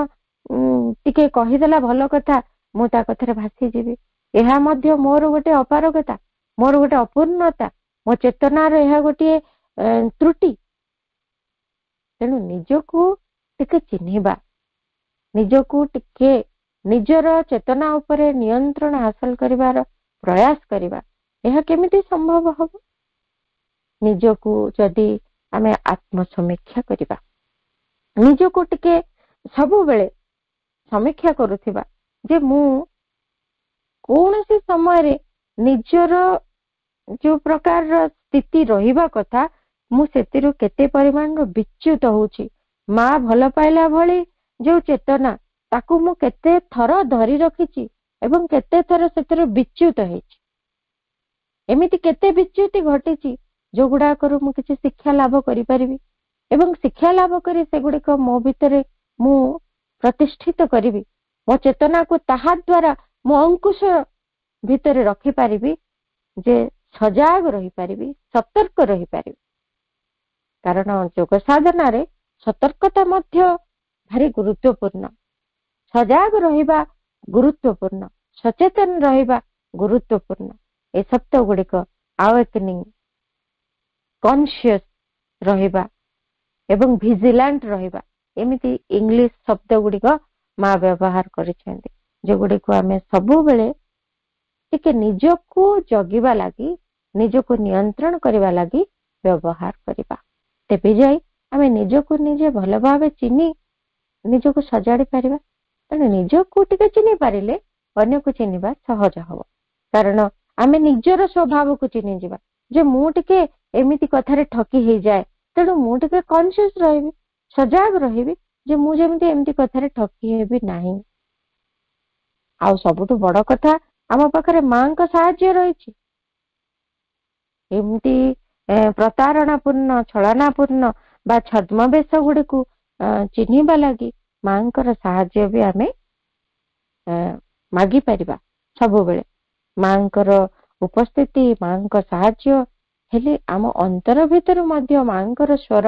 ଟିକେ କହିଦେଲା ଭଲ କଥା, ମୁଁ ତା କଥାରେ ଭାସିଯିବି। ଏହା ମଧ୍ୟ ମୋର ଗୋଟେ ଅପାରଗତା, ମୋର ଗୋଟେ ଅପୂର୍ଣ୍ଣତା, ମୋ ଚେତନାର ଏହା ଗୋଟିଏ ତ୍ରୁଟି। ତେଣୁ ନିଜକୁ ଟିକେ ଚିହ୍ନିବା, ନିଜକୁ ଟିକେ ନିଜର ଚେତନା ଉପରେ ନିୟନ୍ତ୍ରଣ ହାସଲ କରିବାର ପ୍ରୟାସ କରିବା। ଏହା କେମିତି ସମ୍ଭବ ହବ? ନିଜକୁ ଯଦି ଆମେ ଆତ୍ମସମୀକ୍ଷା କରିବା, ନିଜକୁ ଟିକେ ସବୁବେଳେ ସମୀକ୍ଷା କରୁଥିବା ଯେ ମୁଁ କୌଣସି ସମୟରେ ନିଜର ଯୋଉ ପ୍ରକାରର ସ୍ଥିତି ରହିବା କଥା ମୁଁ ସେଥିରୁ କେତେ ପରିମାଣର ବିଚ୍ୟୁତ ହଉଛି। ମା ଭଲ ପାଇଲା ଭଳି ଯୋଉ ଚେତନା ତାକୁ ମୁଁ କେତେ ଥର ଧରି ରଖିଛି ଏବଂ କେତେ ଥର ସେଥିରୁ ବିଚ୍ୟୁତ ହେଇଛି। ଏମିତି କେତେ ବିଚ୍ୟୁତି ଘଟିଛି ଯୋଉଗୁଡାକରୁ ମୁଁ କିଛି ଶିକ୍ଷା ଲାଭ କରିପାରିବି ଏବଂ ଶିକ୍ଷା ଲାଭ କରି ସେଗୁଡିକ ମୋ ଭିତରେ ମୁଁ ପ୍ରତିଷ୍ଠିତ କରିବି। ମୋ ଚେତନାକୁ ତାହା ଦ୍ୱାରା ମୋ ଅଙ୍କୁଶ ଭିତରେ ରଖିପାରିବି ଯେ ସଜାଗ ରହିପାରିବି, ସତର୍କ ରହିପାରିବି। କାରଣ ଯୋଗ ସାଧନାରେ ସତର୍କତା ମଧ୍ୟ ଭାରି ଗୁରୁତ୍ୱପୂର୍ଣ୍ଣ, ସଜାଗ ରହିବା ଗୁରୁତ୍ୱପୂର୍ଣ୍ଣ, ସଚେତନ ରହିବା ଗୁରୁତ୍ୱପୂର୍ଣ୍ଣ। ଏ ଶବ୍ଦ ଗୁଡିକ ଆୱେକନିଂ, କନସିୟସ୍ ରହିବା ଏବଂ ଭିଜିଲାଣ୍ଟ ରହିବା, ଏମିତି ଇଂଲିଶ ଶବ୍ଦ ଗୁଡିକ ମା ବ୍ୟବହାର କରିଛନ୍ତି, ଯୋଉଗୁଡିକୁ ଆମେ ସବୁବେଳେ ଟିକେ ନିଜକୁ ଜଗିବା ଲାଗି, ନିଜକୁ ନିୟନ୍ତ୍ରଣ କରିବା ଲାଗି ବ୍ୟବହାର କରିବା। ତେବେ ଯାଇ ଆମେ ନିଜକୁ ନିଜେ ଭଲ ଭାବେ ଚିହ୍ନି ନିଜକୁ ସଜାଡି ପାରିବା। ତେଣୁ ନିଜକୁ ଟିକେ ଚିହ୍ନି ପାରିଲେ ଅନ୍ୟକୁ ଚିହ୍ନିବା ସହଜ ହବ। କାରଣ ଆମେ ନିଜର ସ୍ୱଭାବକୁ ଚିହ୍ନିଯିବା ଯେ ମୁଁ ଟିକେ ଏମିତି କଥାରେ ଠକି ହେଇଯାଏ, ତେଣୁ ମୁଁ ଟିକେ କନସିୟସ୍ ରହିବି, ସଜାଗ ରହିବି ଯେ ମୁଁ ଯେମିତି ଏମିତି କଥାରେ ଠକି ହେବି ନାହିଁ। ଆଉ ସବୁଠୁ ବଡ କଥା, ଆମ ପାଖରେ ମାଙ୍କ ସାହାଯ୍ୟ ରହିଛି। ଏମିତି ପ୍ରତାରଣାପୂର୍ଣ୍ଣ, ଛଳନାପୂର୍ଣ୍ଣ ବା ଛଦ୍ମବେଶ ଗୁଡିକୁ ଚିହ୍ନିବା ଲାଗି ମାଙ୍କର ସାହାଯ୍ୟ ବି ଆମେ ମାଗିପାରିବା। ସବୁବେଳେ ମାଙ୍କର ଉପସ୍ଥିତି, ମାଙ୍କ ସାହାଯ୍ୟ ହେଲେ ଆମ ଅନ୍ତର ଭିତରୁ ମଧ୍ୟ ମାଙ୍କର ସ୍ୱର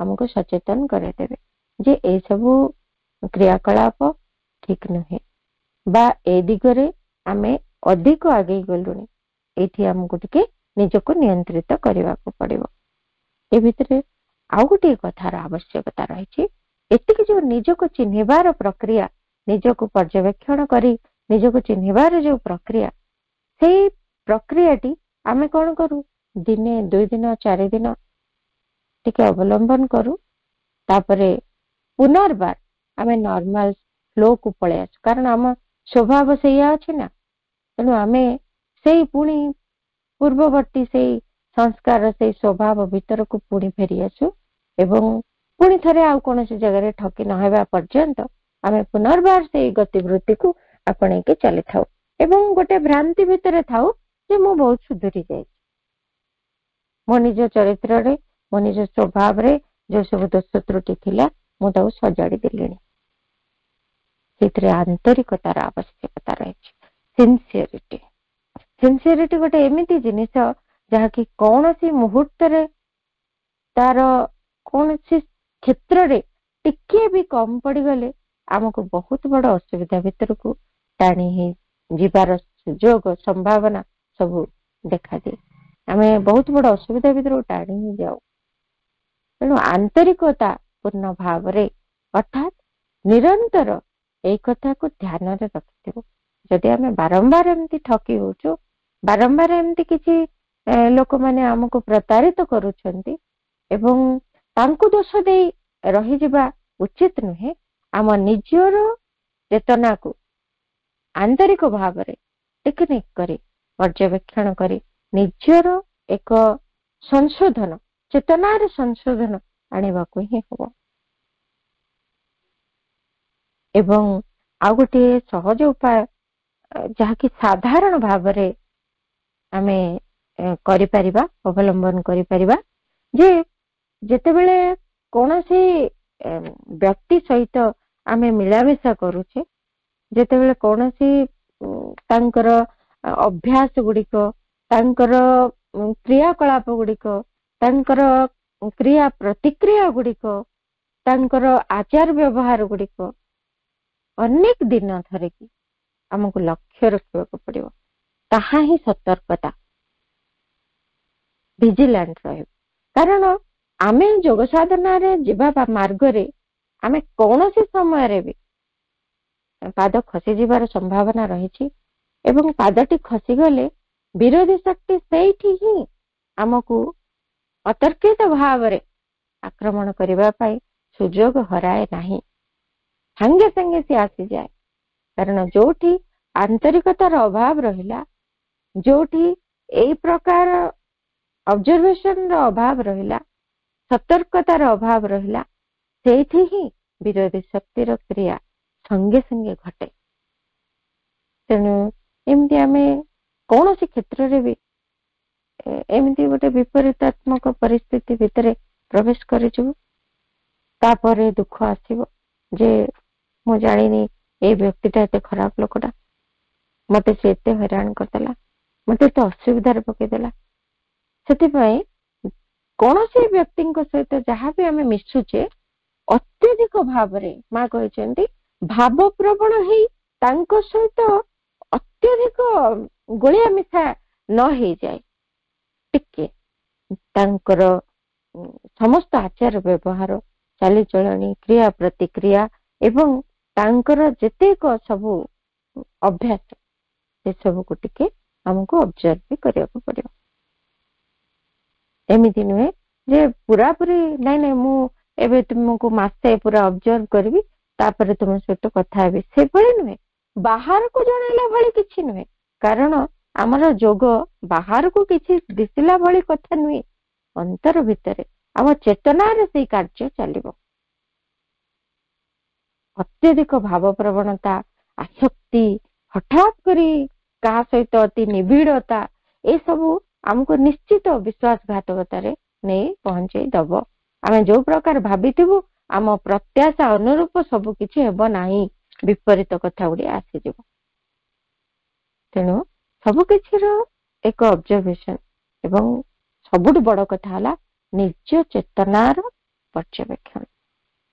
ଆମକୁ ସଚେତନ କରାଇଦେବେ ଯେ ଏସବୁ କ୍ରିୟାକଳାପ ଠିକ ନୁହେଁ ବା ଏ ଦିଗରେ ଆମେ ଅଧିକ ଆଗେଇ ଗଲୁଣି, ଏଇଠି ଆମକୁ ଟିକେ ନିଜକୁ ନିୟନ୍ତ୍ରିତ କରିବାକୁ ପଡିବ। ଏ ଭିତରେ ଆଉ ଗୋଟିଏ କଥାର ଆବଶ୍ୟକତା ରହିଛି। ଏତିକି ଯୋଉ ନିଜକୁ ଚିହ୍ନିବାର ପ୍ରକ୍ରିୟା, ନିଜକୁ ପର୍ଯ୍ୟବେକ୍ଷଣ କରି ନିଜକୁ ଚିହ୍ନିବାର ଯୋଉ ପ୍ରକ୍ରିୟା, ସେଇ ପ୍ରକ୍ରିୟାଟି ଆମେ କଣ କରୁ, ଦିନେ 2 ଦିନ 4 ଦିନ ଟିକେ ଅବଲମ୍ବନ କରୁ, ତାପରେ ପୁନର୍ବାର ଆମେ ନର୍ମାଲ ଫ୍ଲୋକୁ ପଳେଇ ଆସୁ। କାରଣ ଆମ ସ୍ୱଭାବ ସେଇଆ ଅଛି ନା, ତେଣୁ ଆମେ ସେଇ ପୁଣି ପୂର୍ବବର୍ତ୍ତୀ ସେଇ ସଂସ୍କାର, ସେଇ ସ୍ୱଭାବ ଭିତରକୁ ପୁଣି ଫେରି ଆସୁ ଏବଂ ପୁଣି ଥରେ ଆଉ କୌଣସି ଜାଗାରେ ଠକି ନ ହେବା ପର୍ଯ୍ୟନ୍ତ ଆମେ ପୁନର୍ବାର ସେଇ ଗତିବୃତ୍ତିକୁ ଆପଣେଇକି ଚାଲିଥାଉ ଏବଂ ଗୋଟେ ଭ୍ରାନ୍ତି ଭିତରେ ଥାଉ ଯେ ମୁଁ ବହୁତ ସୁଧୁରି ଯାଇଛି, ମୋ ନିଜ ଚରିତ୍ରରେ, ମୋ ନିଜ ସ୍ୱଭାବରେ ଯୋଉ ସବୁ ଦୋଷ ତ୍ରୁଟି ଥିଲା ମୁଁ ତାକୁ ସଜାଡି ଦେଲିଣି। ସେଥିରେ ଆନ୍ତରିକତାର ଆବଶ୍ୟକତା ରହିଛି। ସିନସିୟରିଟି, ସିନସିୟରିଟି ଗୋଟେ ଏମିତି ଜିନିଷ ଯାହାକି କୌଣସି ମୁହୂର୍ତ୍ତରେ ତାର କୌଣସି କ୍ଷେତ୍ରରେ ଟିକେ ବି କମ ପଡିଗଲେ ଆମକୁ ବହୁତ ବଡ ଅସୁବିଧା ଭିତରକୁ ଟାଣି ହେଇ ଯିବାର ସୁଯୋଗ, ସମ୍ଭାବନା ସବୁ ଦେଖାଦିଏ। ଆମେ ବହୁତ ବଡ ଅସୁବିଧା ଭିତରକୁ ଟାଣି ହେଇ ଯାଉ। ତେଣୁ ଆନ୍ତରିକତା ପୂର୍ଣ୍ଣ ଭାବରେ ଅର୍ଥାତ୍ ନିରନ୍ତର ଏଇ କଥାକୁ ଧ୍ୟାନରେ ରଖିଥିବୁ। ଯଦି ଆମେ ବାରମ୍ବାର ଏମିତି ଠକି ହଉଛୁ, ବାରମ୍ବାର ଏମିତି କିଛି ଲୋକମାନେ ଆମକୁ ପ୍ରତାରିତ କରୁଛନ୍ତି ଏବଂ ତାଙ୍କୁ ଦୋଷ ଦେଇ ରହିଯିବା ଉଚିତ ନୁହେଁ। ଆମ ନିଜର ଚେତନାକୁ ଆନ୍ତରିକ ଭାବରେ ଟେକ୍ନିକ କରି ପର୍ଯ୍ୟବେକ୍ଷଣ କରି ନିଜର ଏକ ସଂଶୋଧନ, ଚେତନାର ସଂଶୋଧନ ଆଣିବାକୁ ହିଁ ହବ। ଏବଂ ଆଉ ଗୋଟିଏ ସହଜ ଉପାୟ ଯାହାକି ସାଧାରଣ ଭାବରେ ଆମେ କରିପାରିବା, ଅବଲମ୍ବନ କରିପାରିବା, ଯେ ଯେତେବେଳେ କୌଣସି ବ୍ୟକ୍ତି ସହିତ ଆମେ ମିଳାମିଶା କରୁଛେ, ଯେତେବେଳେ କୌଣସି ତାଙ୍କର ଅଭ୍ୟାସ ଗୁଡିକ, ତାଙ୍କର କ୍ରିୟାକଳାପ ଗୁଡିକ, ତାଙ୍କର କ୍ରିୟା ପ୍ରତିକ୍ରିୟା ଗୁଡିକ, ତାଙ୍କର ଆଚାର ବ୍ୟବହାର ଗୁଡିକ ଅନେକ ଦିନ ଧରିକି ଆମକୁ ଲକ୍ଷ୍ୟ ରଖିବାକୁ ପଡିବ। ତାହା ହିଁ ସତର୍କତା, ଭିଜିଲାଣ୍ଟ ରହିବ। କାରଣ ଆମେ ଯୋଗ ସାଧନାରେ ଯିବା ମାର୍ଗରେ ଆମେ କୌଣସି ସମୟରେ ବି ପାଦ ଖସିଯିବାର ସମ୍ଭାବନା ରହିଛି ଏବଂ ପାଦଟି ଖସିଗଲେ ବିରୋଧୀ ଶକ୍ତି ସେଇଠି ହିଁ ଆମକୁ ଅତର୍କିତ ଭାବରେ ଆକ୍ରମଣ କରିବା ପାଇଁ ସୁଯୋଗ ହରାଏ ନାହିଁ, ସାଙ୍ଗେ ସାଙ୍ଗେ ସେ ଆସିଯାଏ। କାରଣ ଯୋଉଠି ଆନ୍ତରିକତାର ଅଭାବ ରହିଲା, ଯୋଉଠି ଏଇ ପ୍ରକାର ଅବଜରଭେସନର ଅଭାବ ରହିଲା, ସତର୍କତାର ଅଭାବ ରହିଲା, ସେଇଠି ହିଁ ବିରୋଧୀ ଶକ୍ତିର କ୍ରିୟା ସଙ୍ଗେ ସଙ୍ଗେ ଘଟେ। ତେଣୁ ଏମିତି ଆମେ କୌଣସି କ୍ଷେତ୍ରରେ ବି ଏମିତି ଗୋଟେ ବିପରୀତାତ୍ମକ ପରିସ୍ଥିତି ଭିତରେ ପ୍ରବେଶ କରିଯିବୁ, ତାପରେ ଦୁଃଖ ଆସିବ ଯେ ମୁଁ ଜାଣିନି ଏଇ ବ୍ୟକ୍ତିଟା ଏତେ ଖରାପ ଲୋକଟା, ମତେ ସେ ଏତେ ହଇରାଣ କରିଦେଲା, ମତେ ଏତେ ଅସୁବିଧାରେ ପକେଇଦେଲା। ସେଥିପାଇଁ କୌଣସି ବ୍ୟକ୍ତିଙ୍କ ସହିତ ଯାହା ବି ଆମେ ମିଶୁଛେ ଅତ୍ୟଧିକ ଭାବରେ ମା କହିଛନ୍ତି ଭାବପ୍ରବଣ ହେଇ ତାଙ୍କ ସହିତ ଅତ୍ୟଧିକ ଗୋଳିଆ ମିଶା ନ ହେଇଯାଏ, ଟିକେ ତାଙ୍କର ସମସ୍ତ ଆଚାର ବ୍ୟବହାର, ଚାଲିଚଳଣି, କ୍ରିୟା ପ୍ରତିକ୍ରିୟା ଏବଂ ତାଙ୍କର ଯେତେକ ସବୁ ଅଭ୍ୟାସ, ସେସବୁକୁ ଟିକେ ଆମକୁ ଅବଜର୍ଭ ବି କରିବାକୁ ପଡିବ। ଏମିତି ନୁହେଁ ଯେ ପୁରାପୁରି ନାଇଁ ନାଇଁ ମୁଁ ଏବେ ତୁମକୁ ମାସେ ପୁରା ଅବଜର୍ଭ କରିବି ତାପରେ ତୁମ ସହିତ କଥା ହେବି, ସେଭଳି ନୁହେଁ। ବାହାରକୁ ଜଣେଇଲା ଭଳି କିଛି ନୁହେଁ, କାରଣ ଆମର ଯୋଗ ବାହାରକୁ କିଛି ଦିଶିଲା ଭଳି କଥା ନୁହେଁ, ଅନ୍ତର ଭିତରେ ଆମ ଚେତନାରେ ସେଇ କାର୍ଯ୍ୟ ଚାଲିବ। ଅତ୍ୟଧିକ ଭାବ ପ୍ରବଣତା, ଆସକ୍ତି, ହଠାତ୍ କରି କାହା ସହିତ ଅତି ନିବିଡତା, ଏସବୁ ଆମକୁ ନିଶ୍ଚିତ ବିଶ୍ୱାସଘାତକତାରେ ନେଇ ପହଞ୍ଚେଇ ଦବ। ଆମେ ଯୋଉ ପ୍ରକାର ଭାବିଥିବୁ ଆମ ପ୍ରତ୍ୟାଶା ଅନୁରୂପ ସବୁ କିଛି ହେବ ନାହିଁ, ବିପରୀତ କଥା ଗୁଡିଏ ଆସିଯିବ। ତେଣୁ ସବୁ କିଛିର ଏକ ଅବଜରଭେସନ ଏବଂ ସବୁଠୁ ବଡ କଥା ହେଲା ନିଜ ଚେତନାର ପର୍ଯ୍ୟବେକ୍ଷଣ।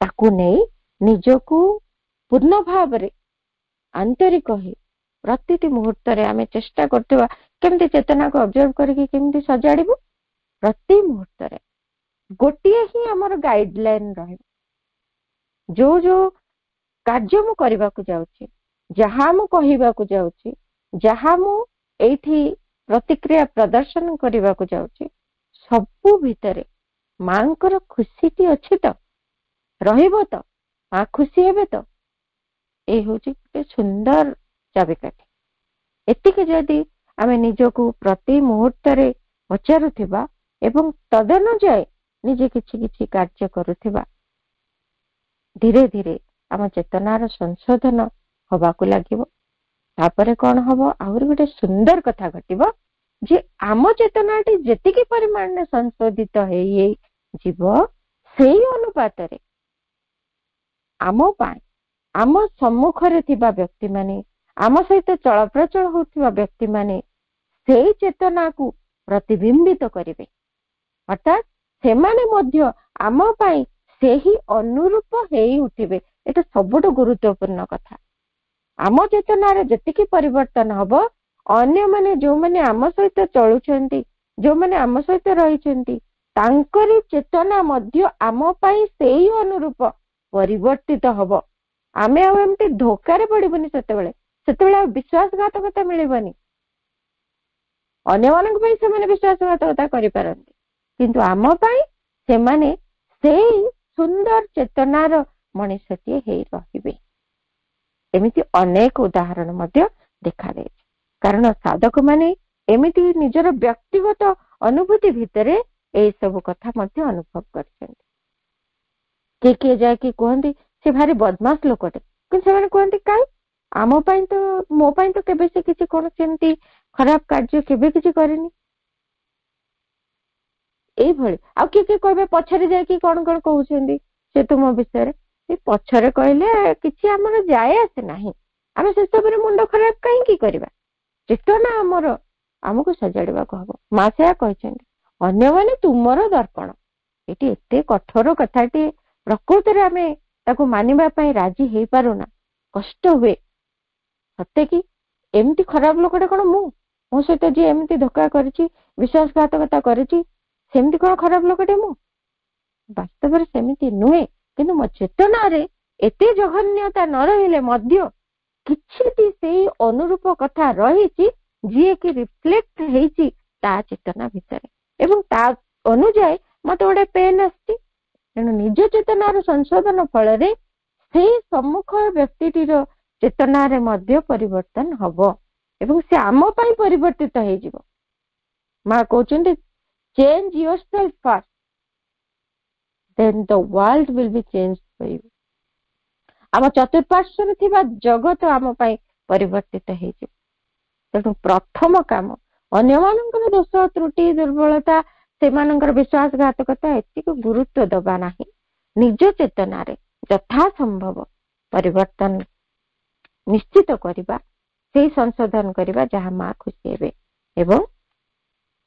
ତାକୁ ନେଇ ନିଜକୁ ପୂର୍ଣ୍ଣ ଭାବରେ ଆନ୍ତରିକ ହେଇ ପ୍ରତିଟି ମୁହୂର୍ତ୍ତରେ ଆମେ ଚେଷ୍ଟା କରୁଥିବା କେମିତି ଚେତନାକୁ ଅବଜର୍ଭ କରିକି କେମିତି ସଜାଡିବୁ। ପ୍ରତି ମୁହୂର୍ତ୍ତରେ ଗୋଟିଏ ହିଁ ଆମର ଗାଇଡଲାଇନ ରହିବ। ଯୋଉ ଯୋଉ କାର୍ଯ୍ୟ ମୁଁ କରିବାକୁ ଯାଉଛି, ଯାହା ମୁଁ କହିବାକୁ ଯାଉଛି, ଯାହା ମୁଁ ଏଇଠି ପ୍ରତିକ୍ରିୟା ପ୍ରଦର୍ଶନ କରିବାକୁ ଯାଉଛି, ସବୁ ଭିତରେ ମାଙ୍କର ଖୁସିଟି ଅଛି ତ, ରହିବ ତ, ମା ଖୁସି ହେବେ ତ, ଏଇ ହଉଛି ଗୋଟେ ସୁନ୍ଦର ଚାବିକାଠି। ଏତିକି ଯଦି ଆମେ ନିଜକୁ ପ୍ରତି ମୁହୂର୍ତ୍ତରେ ପଚାରୁଥିବା ଏବଂ ତଦନୁଯାୟୀ ନିଜେ କିଛି କିଛି କାର୍ଯ୍ୟ କରୁଥିବା, ଧୀରେ ଧୀରେ ଆମ ଚେତନାର ସଂଶୋଧନ ହବାକୁ ଲାଗିବ। ତାପରେ କଣ ହବ, ଆହୁରି ଗୋଟେ ସୁନ୍ଦର କଥା ଘଟିବ ଯେ ଆମ ଚେତନାଟି ଯେତିକି ପରିମାଣରେ ସଂଶୋଧିତ ହେଇ ହେଇ ଯିବ, ସେଇ ଅନୁପାତରେ ଆମ ପାଇଁ ଆମ ସମ୍ମୁଖରେ ଥିବା ବ୍ୟକ୍ତିମାନେ, ଆମ ସହିତ ଚଳପ୍ରଚଳ ହେଉଥିବା ବ୍ୟକ୍ତିମାନେ ସେଇ ଚେତନାକୁ ପ୍ରତିବିମ୍ବିତ କରିବେ। ଅର୍ଥାତ୍ ସେମାନେ ମଧ୍ୟ ଆମ ପାଇଁ ସେହି ଅନୁରୂପ ହେଇ ଉଠିବେ। ଏଟା ସବୁଠୁ ଗୁରୁତ୍ୱପୂର୍ଣ୍ଣ କଥା। ଆମ ଚେତନାରେ ଯେତିକି ପରିବର୍ତ୍ତନ ହବ, ଅନ୍ୟମାନେ ଯୋଉମାନେ ଆମ ସହିତ ଚଳୁଛନ୍ତି, ଯୋଉମାନେ ଆମ ସହିତ ରହିଛନ୍ତି, ତାଙ୍କରି ଚେତନା ମଧ୍ୟ ଆମ ପାଇଁ ସେଇ ଅନୁରୂପ ପରିବର୍ତ୍ତିତ ହବ। ଆମେ ଆଉ ଏମିତି ଧୋକାରେ ପଡିବୁନି। ସେତେବେଳେ ଆଉ ବିଶ୍ୱାସଘାତକତା ମିଳିବନି। ଅନ୍ୟମାନଙ୍କ ପାଇଁ ସେମାନେ ବିଶ୍ୱାସଘାତକତା କରିପାରନ୍ତି, କିନ୍ତୁ ଆମ ପାଇଁ ସେମାନେ ସେଇ ସୁନ୍ଦର ଚେତନାର ମଣିଷଟିଏ ହେଇ ରହିବେ। ଏମିତି ଅନେକ ଉଦାହରଣ ମଧ୍ୟ ଦେଖାଯାଇଛି। କାରଣ ସାଧକ ମାନେ ଏମିତି ନିଜର ବ୍ୟକ୍ତିଗତ ଅନୁଭୂତି ଭିତରେ ଏଇ ସବୁ କଥା ମଧ୍ୟ ଅନୁଭବ କରିଛନ୍ତି। କିଏ କିଏ ଯାଇକି କୁହନ୍ତି ସେ ଭାରି ବଦମାସ ଲୋକଟେ, କିନ୍ତୁ ସେମାନେ କୁହନ୍ତି କାହିଁ ଆମ ପାଇଁ ତ, ମୋ ପାଇଁ ତ କେବେ ସେ କିଛି କୌଣସି ଏମିତି ଖରାପ କାର୍ଯ୍ୟ କେବେ କିଛି କରିନି। ଏଇଭଳି ଆଉ କିଏ କିଏ କହିବେ ପଛରେ ଯାଇକି କଣ କଣ କହୁଛନ୍ତି ସେ ତୁମ ବିଷୟରେ। ସେ ପଛରେ କହିଲେ କିଛି ଆମର ଯାଏ ଆସେ ନାହିଁ, ଆମେ ସେସବୁରେ ମୁଣ୍ଡ ଖରାପ କାହିଁକି କରିବା। ଚେତନା ଆମର ଆମକୁ ସଜାଡିବାକୁ ହବ। ମା ସେୟା କହିଛନ୍ତି, ଅନ୍ୟମାନେ ତୁମର ଦର୍ପଣ। ଏଠି ଏତେ କଠୋର କଥାଟି ପ୍ରକୃତରେ ଆମେ ତାକୁ ମାନିବା ପାଇଁ ରାଜି ହେଇପାରୁନା, କଷ୍ଟ ହୁଏ। ସତେ କି ଏମିତି ଖରାପ ଲୋକଟେ କଣ ମୁଁ? ମୋ ସହିତ ଯିଏ ଏମିତି ଧୋକା କରିଛି, ବିଶ୍ୱାସଘାତକତା କରିଛି, ସେମିତି କଣ ଖରାପ ଲୋକଟେ ମୁଁ? ବାସ୍ତବରେ ସେମିତି ନୁହେଁ। କିନ୍ତୁ ମୋ ଚେତନାରେ ଏତେ ଜଘନ୍ୟତା ନ ରହିଲେ ମଧ୍ୟ କିଛିଟି ସେଇ ଅନୁରୂପ କଥା ରହିଛି ଯିଏକି ରିଫ୍ଲେକ୍ଟ ହେଇଛି ତା ଚେତନା ଭିତରେ, ଏବଂ ତା ଅନୁଯାୟୀ ମତେ ଗୋଟେ ପେନ୍ ଆସିଛି। ତେଣୁ ନିଜ ଚେତନାର ସଂଶୋଧନ ଫଳରେ ସେଇ ସମ୍ମୁଖ ବ୍ୟକ୍ତିଟିର ଚେତନାରେ ମଧ୍ୟ ପରିବର୍ତ୍ତନ ହବ ଏବଂ ସେ ଆମ ପାଇଁ ପରିବର୍ତ୍ତିତ ହେଇଯିବ। ମା କହୁଛନ୍ତି, change yourself first, then the world will be changed for you. ଆମ ଚତୁଃପାର୍ଶ୍ୱରେ ଥିବା ଜଗତ ଆମ ପାଇଁ ପରିବର୍ତ୍ତିତ ହେଇଯିବ। ତେଣୁ ପ୍ରଥମ କାମ ଅନ୍ୟମାନଙ୍କର ଦୋଷ ତ୍ରୁଟି ଦୁର୍ବଳତା, ସେମାନଙ୍କର ବିଶ୍ୱାସଘାତକତା ଏତିକି ଗୁରୁତ୍ୱ ଦବା ନାହିଁ। ନିଜ ଚେତନାରେ ଯଥାସମ୍ଭବ ପରିବର୍ତ୍ତନ ନିଶ୍ଚିତ କରିବା, ସେଇ ସଂଶୋଧନ କରିବା ଯାହା ମା ଖୁସି ହେବେ। ଏବଂ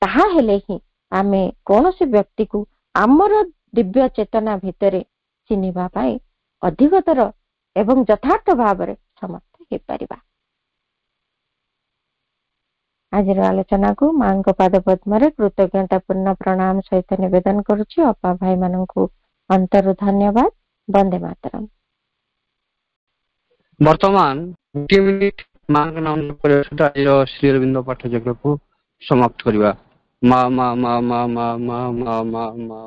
ତାହା ହେଲେ ହିଁ ଆମେ କୌଣସି ବ୍ୟକ୍ତିକୁ ଆମର ଦିବ୍ୟ ଚେତନା ଭିତରେ ଚିହ୍ନିବା ପାଇଁ ଅଧିକତର ଏବଂ ଯଥାର୍ଥ ଭାବରେ ସମର୍ଥ ହେଇପାରିବା। ଆଜିର ଆଲୋଚନାକୁ ମାଙ୍କ ପାଦ ପଦ୍ମରେ କୃତଜ୍ଞତାପୂର୍ଣ୍ଣ ପ୍ରଣାମ ସହିତ ନିବେଦନ କରୁଛି। ଅପା ଭାଇ ମାନଙ୍କୁ ଅନ୍ତରୁ ଧନ୍ୟବାଦ। ବନ୍ଦେ ମାତରମ୍। ବର୍ତ୍ତମାନ 1 ମିନିଟ୍ ମାଙ୍କ ନାମ କରିବା ସହିତ ଆଜିର ଶ୍ରୀ ଅରବିନ୍ଦ ପାଠ ଯଜ୍ଞକୁ ସମାପ୍ତ କରିବା। ମା ମା ମା ମା ମା ମା ମା ମା ମା।